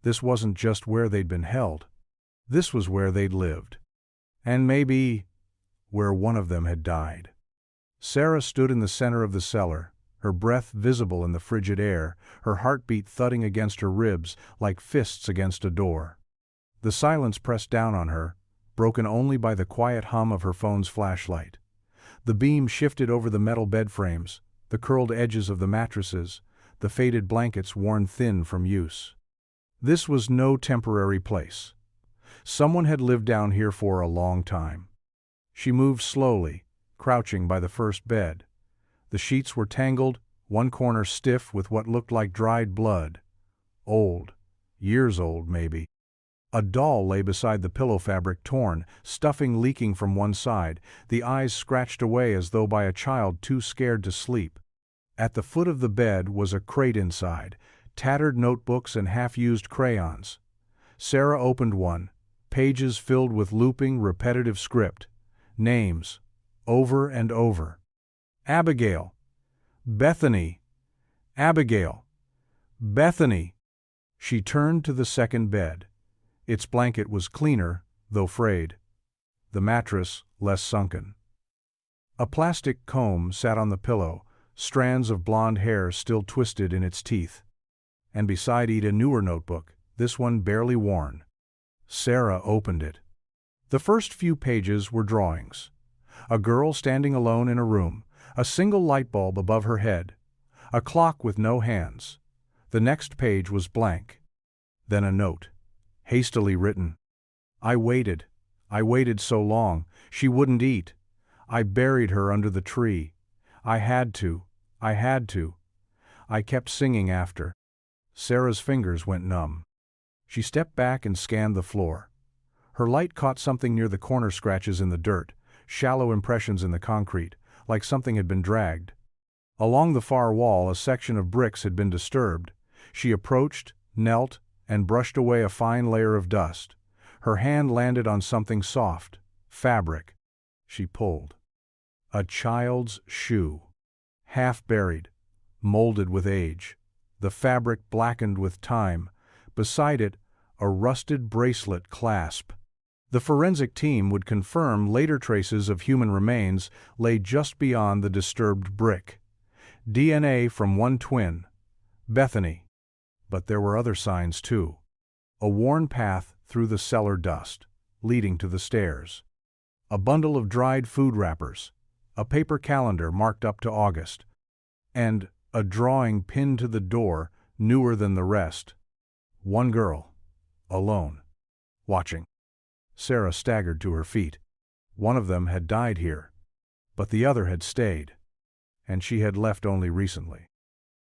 This wasn't just where they'd been held. This was where they'd lived. And maybe where one of them had died. Sarah stood in the center of the cellar, her breath visible in the frigid air, her heartbeat thudding against her ribs like fists against a door. The silence pressed down on her, broken only by the quiet hum of her phone's flashlight. The beam shifted over the metal bed frames, the curled edges of the mattresses, the faded blankets worn thin from use. This was no temporary place. Someone had lived down here for a long time. She moved slowly, crouching by the first bed. The sheets were tangled, one corner stiff with what looked like dried blood. Old, years old maybe. A doll lay beside the pillow fabric, torn, stuffing leaking from one side, the eyes scratched away as though by a child too scared to sleep. At the foot of the bed was a crate inside, tattered notebooks and half-used crayons. Sarah opened one, pages filled with looping, repetitive script. Names, over and over. Abigail. Bethany. Abigail. Bethany. She turned to the second bed. Its blanket was cleaner, though frayed. The mattress less sunken. A plastic comb sat on the pillow, strands of blonde hair still twisted in its teeth. And beside it a newer notebook, this one barely worn. Sarah opened it. The first few pages were drawings. A girl standing alone in a room, a single light bulb above her head, a clock with no hands. The next page was blank. Then a note, hastily written. I waited so long, she wouldn't eat. I buried her under the tree. I had to. I kept singing after. Sarah's fingers went numb. She stepped back and scanned the floor. Her light caught something near the corner scratches in the dirt, shallow impressions in the concrete, like something had been dragged. Along the far wall, a section of bricks had been disturbed. She approached, knelt, and brushed away a fine layer of dust. Her hand landed on something soft, fabric. She pulled. A child's shoe. Half buried, molded with age. The fabric blackened with time. Beside it, a rusted bracelet clasp. The forensic team would confirm later traces of human remains lay just beyond the disturbed brick. DNA from one twin, Bethany. But there were other signs too. A worn path through the cellar dust, leading to the stairs. A bundle of dried food wrappers, a paper calendar marked up to August, and A drawing pinned to the door, newer than the rest. One girl. Alone. Watching. Sarah staggered to her feet. One of them had died here. But the other had stayed. And she had left only recently.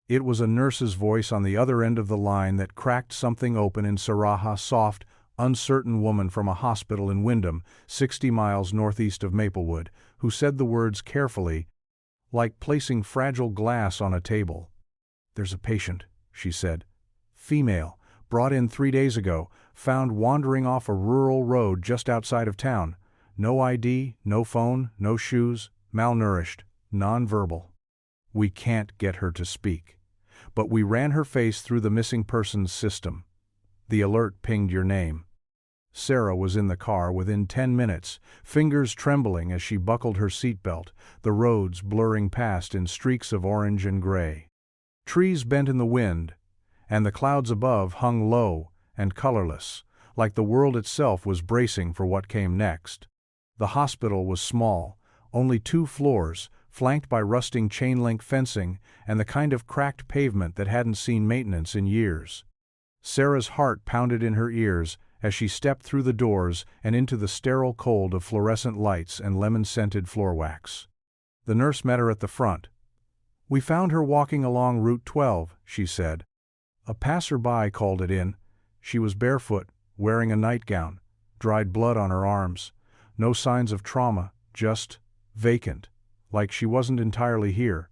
It was a nurse's voice on the other end of the line that cracked something open in Saraha, soft, uncertain woman from a hospital in Wyndham, 60 miles northeast of Maplewood, who said the words carefully, like placing fragile glass on a table. "There's a patient," she said. "Female, brought in 3 days ago, found wandering off a rural road just outside of town. No ID, no phone, no shoes, malnourished, nonverbal. We can't get her to speak. But we ran her face through the missing persons system. The alert pinged your name." Sarah was in the car within 10 minutes, fingers trembling as she buckled her seatbelt, the roads blurring past in streaks of orange and gray. Trees bent in the wind, and the clouds above hung low and colorless, like the world itself was bracing for what came next. The hospital was small, only 2 floors, flanked by rusting chain-link fencing and the kind of cracked pavement that hadn't seen maintenance in years. Sarah's heart pounded in her ears as she stepped through the doors and into the sterile cold of fluorescent lights and lemon-scented floor wax. The nurse met her at the front. "We found her walking along Route 12, she said. "A passerby called it in. She was barefoot, wearing a nightgown, dried blood on her arms. No signs of trauma, just vacant, like she wasn't entirely here."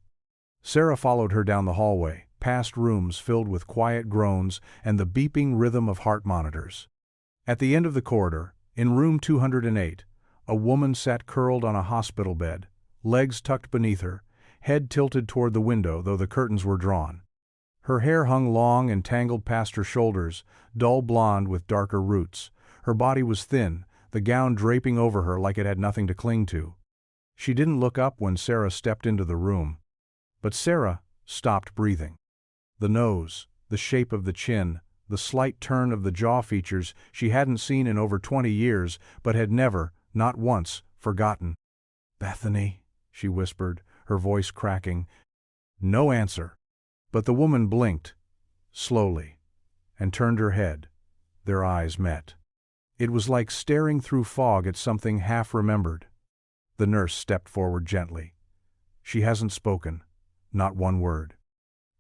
Sarah followed her down the hallway, past rooms filled with quiet groans and the beeping rhythm of heart monitors. At the end of the corridor, in room 208, a woman sat curled on a hospital bed, legs tucked beneath her, head tilted toward the window though the curtains were drawn. Her hair hung long and tangled past her shoulders, dull blonde with darker roots. Her body was thin, the gown draping over her like it had nothing to cling to. She didn't look up when Sarah stepped into the room. But Sarah stopped breathing. The nose, the shape of the chin, the slight turn of the jaw features she hadn't seen in over 20 years, but had never, not once, forgotten. "Bethany," she whispered, her voice cracking. No answer. But the woman blinked, slowly, and turned her head. Their eyes met. It was like staring through fog at something half-remembered. The nurse stepped forward gently. "She hasn't spoken, not one word."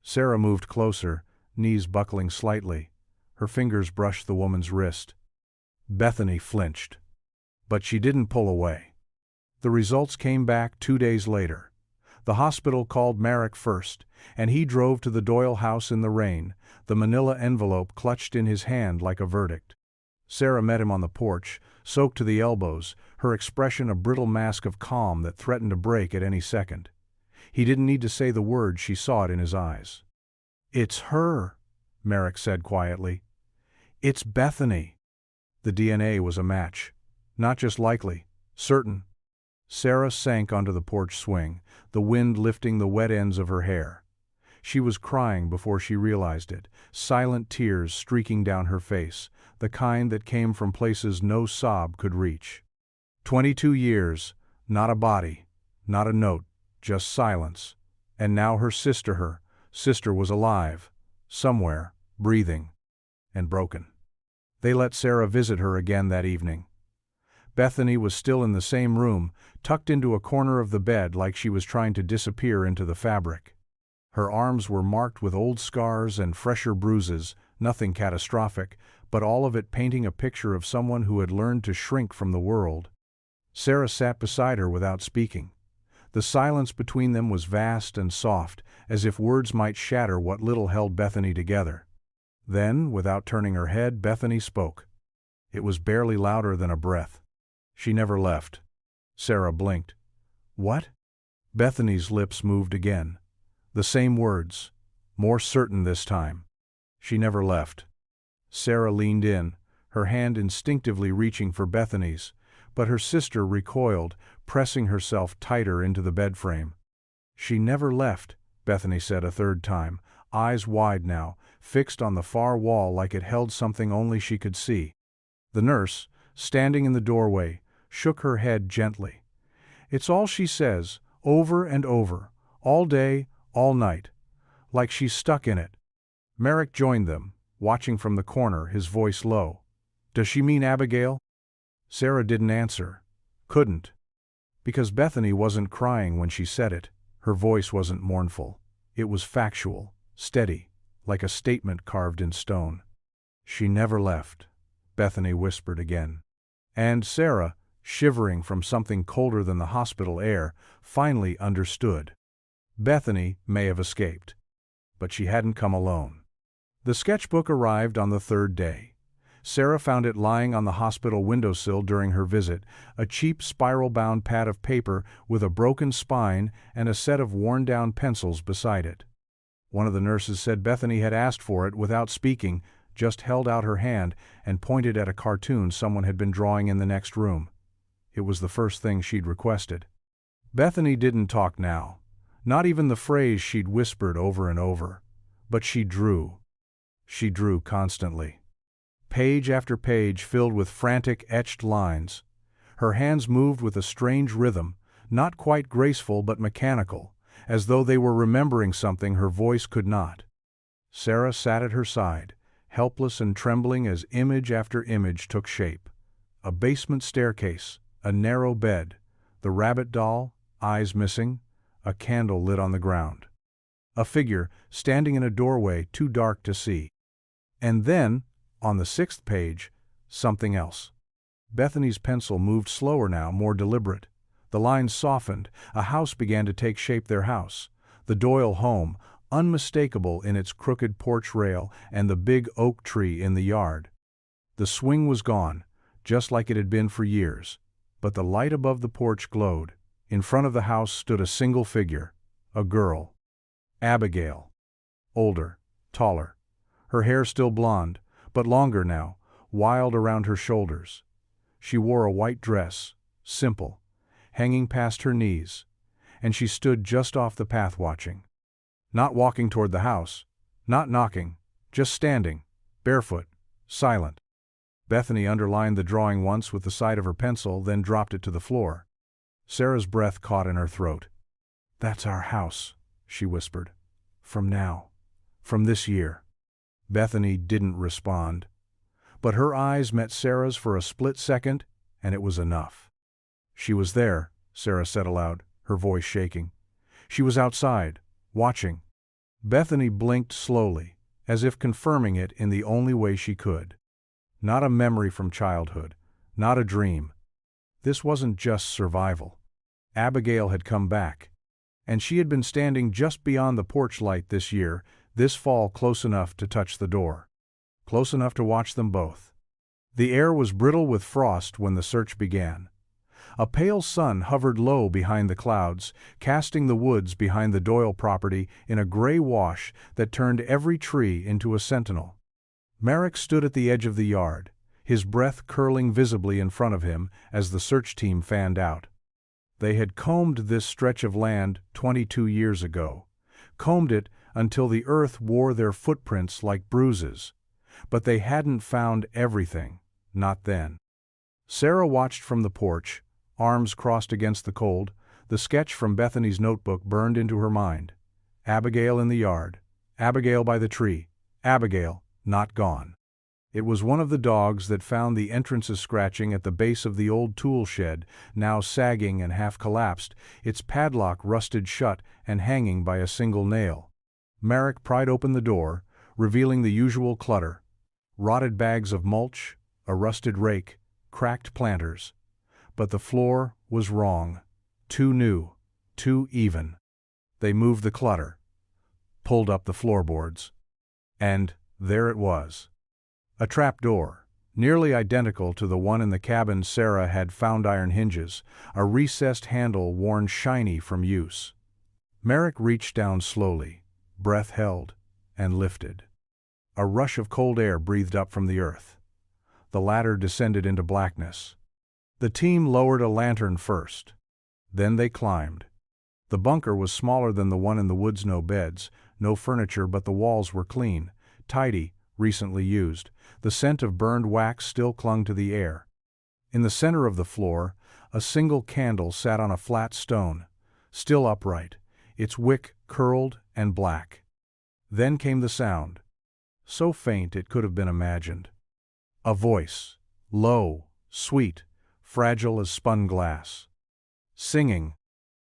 Sarah moved closer, knees buckling slightly. Her fingers brushed the woman's wrist. Bethany flinched. But she didn't pull away. The results came back 2 days later. The hospital called Merrick first, and he drove to the Doyle house in the rain, the manila envelope clutched in his hand like a verdict. Sarah met him on the porch, soaked to the elbows, her expression a brittle mask of calm that threatened to break at any second. He didn't need to say the word, she saw it in his eyes. "It's her," Merrick said quietly. "It's Bethany." The DNA was a match. Not just likely, certain. Sarah sank onto the porch swing, the wind lifting the wet ends of her hair. She was crying before she realized it, silent tears streaking down her face, the kind that came from places no sob could reach. 22 years, not a body, not a note, just silence. And now her sister was alive, somewhere, breathing, and broken. They let Sarah visit her again that evening. Bethany was still in the same room, tucked into a corner of the bed like she was trying to disappear into the fabric. Her arms were marked with old scars and fresher bruises, nothing catastrophic, but all of it painting a picture of someone who had learned to shrink from the world. Sarah sat beside her without speaking. The silence between them was vast and soft, as if words might shatter what little held Bethany together. Then, without turning her head, Bethany spoke. It was barely louder than a breath. "She never left." Sarah blinked. "What?" Bethany's lips moved again. The same words, more certain this time. "She never left." Sarah leaned in, her hand instinctively reaching for Bethany's, but her sister recoiled, pressing herself tighter into the bed frame. "She never left," Bethany said a third time, eyes wide now, fixed on the far wall like it held something only she could see. The nurse, standing in the doorway, shook her head gently. "It's all she says, over and over, all day, all night. like she's stuck in it. Merrick joined them, watching from the corner, his voice low. "Does she mean Abigail?" Sarah didn't answer. Couldn't. Because Bethany wasn't crying when she said it. Her voice wasn't mournful. It was factual, steady, like a statement carved in stone. "She never left," Bethany whispered again. And Sarah, shivering from something colder than the hospital air, finally understood. Bethany may have escaped, but she hadn't come alone. The sketchbook arrived on the third day. Sarah found it lying on the hospital windowsill during her visit, a cheap spiral-bound pad of paper with a broken spine and a set of worn-down pencils beside it. One of the nurses said Bethany had asked for it without speaking, just held out her hand and pointed at a cartoon someone had been drawing in the next room. It was the first thing she'd requested. Bethany didn't talk now, not even the phrase she'd whispered over and over. But she drew. She drew constantly. Page after page filled with frantic, etched lines. Her hands moved with a strange rhythm, not quite graceful but mechanical, as though they were remembering something her voice could not. Sarah sat at her side, helpless and trembling as image after image took shape. A basement staircase, a narrow bed, the rabbit doll, eyes missing, a candle lit on the ground. A figure standing in a doorway too dark to see. And then, on the 6th page, something else. Bethany's pencil moved slower now, more deliberate. The lines softened, a house began to take shape, their house. The Doyle home, unmistakable in its crooked porch rail and the big oak tree in the yard. The swing was gone, just like it had been for years, but the light above the porch glowed. In front of the house stood a single figure, a girl. Abigail. Older, taller. Her hair still blonde, but longer now, wild around her shoulders. She wore a white dress, simple, hanging past her knees, and she stood just off the path watching. Not walking toward the house, not knocking, just standing, barefoot, silent. Bethany underlined the drawing once with the side of her pencil, then dropped it to the floor. Sarah's breath caught in her throat. "That's our house," she whispered. "From now. From this year." Bethany didn't respond, but her eyes met Sarah's for a split second, and it was enough. She was there, Sarah said aloud, her voice shaking. She was outside, watching. Bethany blinked slowly, as if confirming it in the only way she could. Not a memory from childhood, not a dream. This wasn't just survival. Abigail had come back, and she had been standing just beyond the porch light this year, this fall, close enough to touch the door, close enough to watch them both. The air was brittle with frost when the search began. A pale sun hovered low behind the clouds, casting the woods behind the Doyle property in a gray wash that turned every tree into a sentinel. Merrick stood at the edge of the yard, his breath curling visibly in front of him as the search team fanned out. They had combed this stretch of land 22 years ago, combed it until the earth wore their footprints like bruises, but they hadn't found everything, not then. Sarah watched from the porch, arms crossed against the cold. The sketch from Bethany's notebook burned into her mind. Abigail in the yard, Abigail by the tree, Abigail not gone. It was one of the dogs that found the entrances scratching at the base of the old tool shed, now sagging and half collapsed, its padlock rusted shut and hanging by a single nail. Merrick pried open the door, revealing the usual clutter. Rotted bags of mulch, a rusted rake, cracked planters. But the floor was wrong. Too new, too even. They moved the clutter, pulled up the floorboards. And there it was. A trap door, nearly identical to the one in the cabin. Sarah had found iron hinges, a recessed handle worn shiny from use. Merrick reached down slowly, breath held, and lifted. A rush of cold air breathed up from the earth. The ladder descended into blackness. The team lowered a lantern first. Then they climbed. The bunker was smaller than the one in the woods, no beds, no furniture, but the walls were clean, tidy, recently used. The scent of burned wax still clung to the air. In the center of the floor, a single candle sat on a flat stone, still upright, its wick curled and black. Then came the sound, so faint it could have been imagined. A voice, low, sweet, fragile as spun glass. Singing.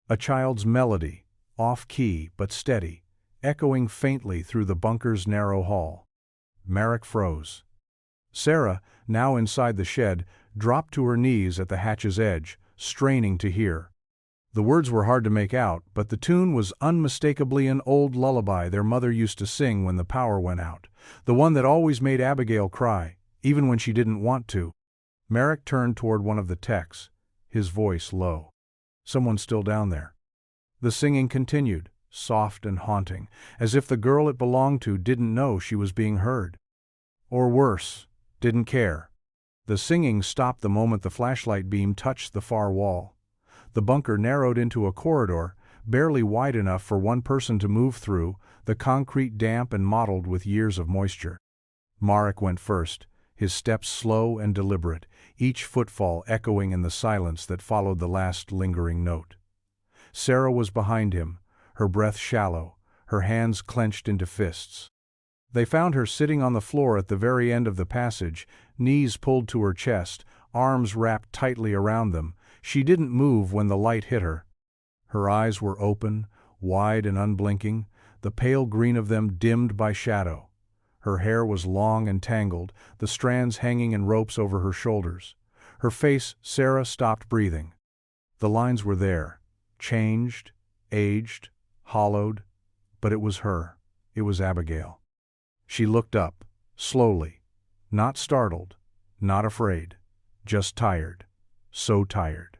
A child's melody, off-key but steady, echoing faintly through the bunker's narrow hall. Marek froze. Sarah, now inside the shed, dropped to her knees at the hatch's edge, straining to hear. The words were hard to make out, but the tune was unmistakably an old lullaby their mother used to sing when the power went out, the one that always made Abigail cry, even when she didn't want to. Marek turned toward one of the techs, his voice low. Someone's still down there. The singing continued, soft and haunting, as if the girl it belonged to didn't know she was being heard. Or worse, didn't care. The singing stopped the moment the flashlight beam touched the far wall. The bunker narrowed into a corridor, barely wide enough for one person to move through, the concrete damp and mottled with years of moisture. Marek went first, his steps slow and deliberate, each footfall echoing in the silence that followed the last lingering note. Sarah was behind him, her breath shallow, her hands clenched into fists. They found her sitting on the floor at the very end of the passage, knees pulled to her chest, arms wrapped tightly around them. She didn't move when the light hit her. Her eyes were open, wide and unblinking, the pale green of them dimmed by shadow. Her hair was long and tangled, the strands hanging in ropes over her shoulders. Her face, Sarah stopped breathing. The lines were there, changed, aged, hollowed, but it was her. It was Abigail. She looked up, slowly, not startled, not afraid, just tired, so tired.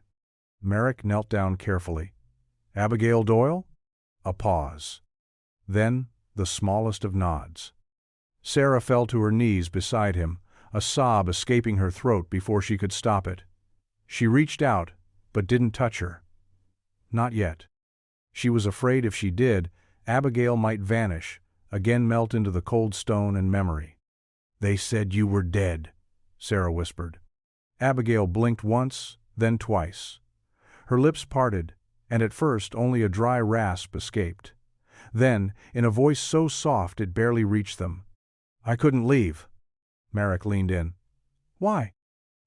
Marek knelt down carefully. Abigail Doyle? A pause. Then, the smallest of nods. Sarah fell to her knees beside him, a sob escaping her throat before she could stop it. She reached out, but didn't touch her. Not yet. She was afraid if she did, Abigail might vanish, again melt into the cold stone and memory. They said you were dead, Sarah whispered. Abigail blinked once, then twice. Her lips parted, and at first only a dry rasp escaped. Then, in a voice so soft it barely reached them, I couldn't leave. Marek leaned in. Why?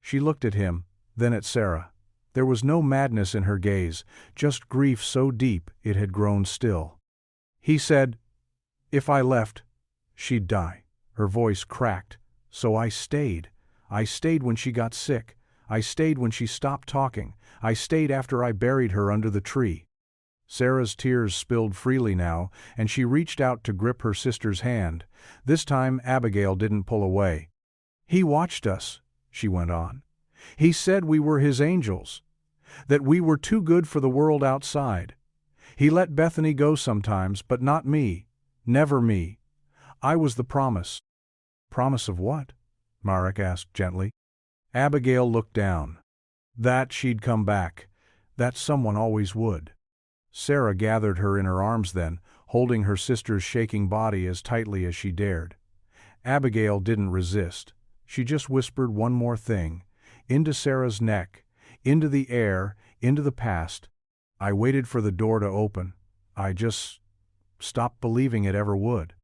She looked at him, then at Sarah. There was no madness in her gaze, just grief so deep it had grown still. He said, if I left, she'd die. Her voice cracked. So I stayed. I stayed when she got sick. I stayed when she stopped talking. I stayed after I buried her under the tree. Sarah's tears spilled freely now, and she reached out to grip her sister's hand. This time Abigail didn't pull away. He watched us, she went on. He said we were his angels, that we were too good for the world outside. He let Bethany go sometimes, but not me. Never me. I was the promise. Promise of what? Marek asked gently. Abigail looked down. That she'd come back. That someone always would. Sarah gathered her in her arms then, holding her sister's shaking body as tightly as she dared. Abigail didn't resist. She just whispered one more thing, into Sarah's neck, into the air, into the past. I waited for the door to open. I just stopped believing it ever would.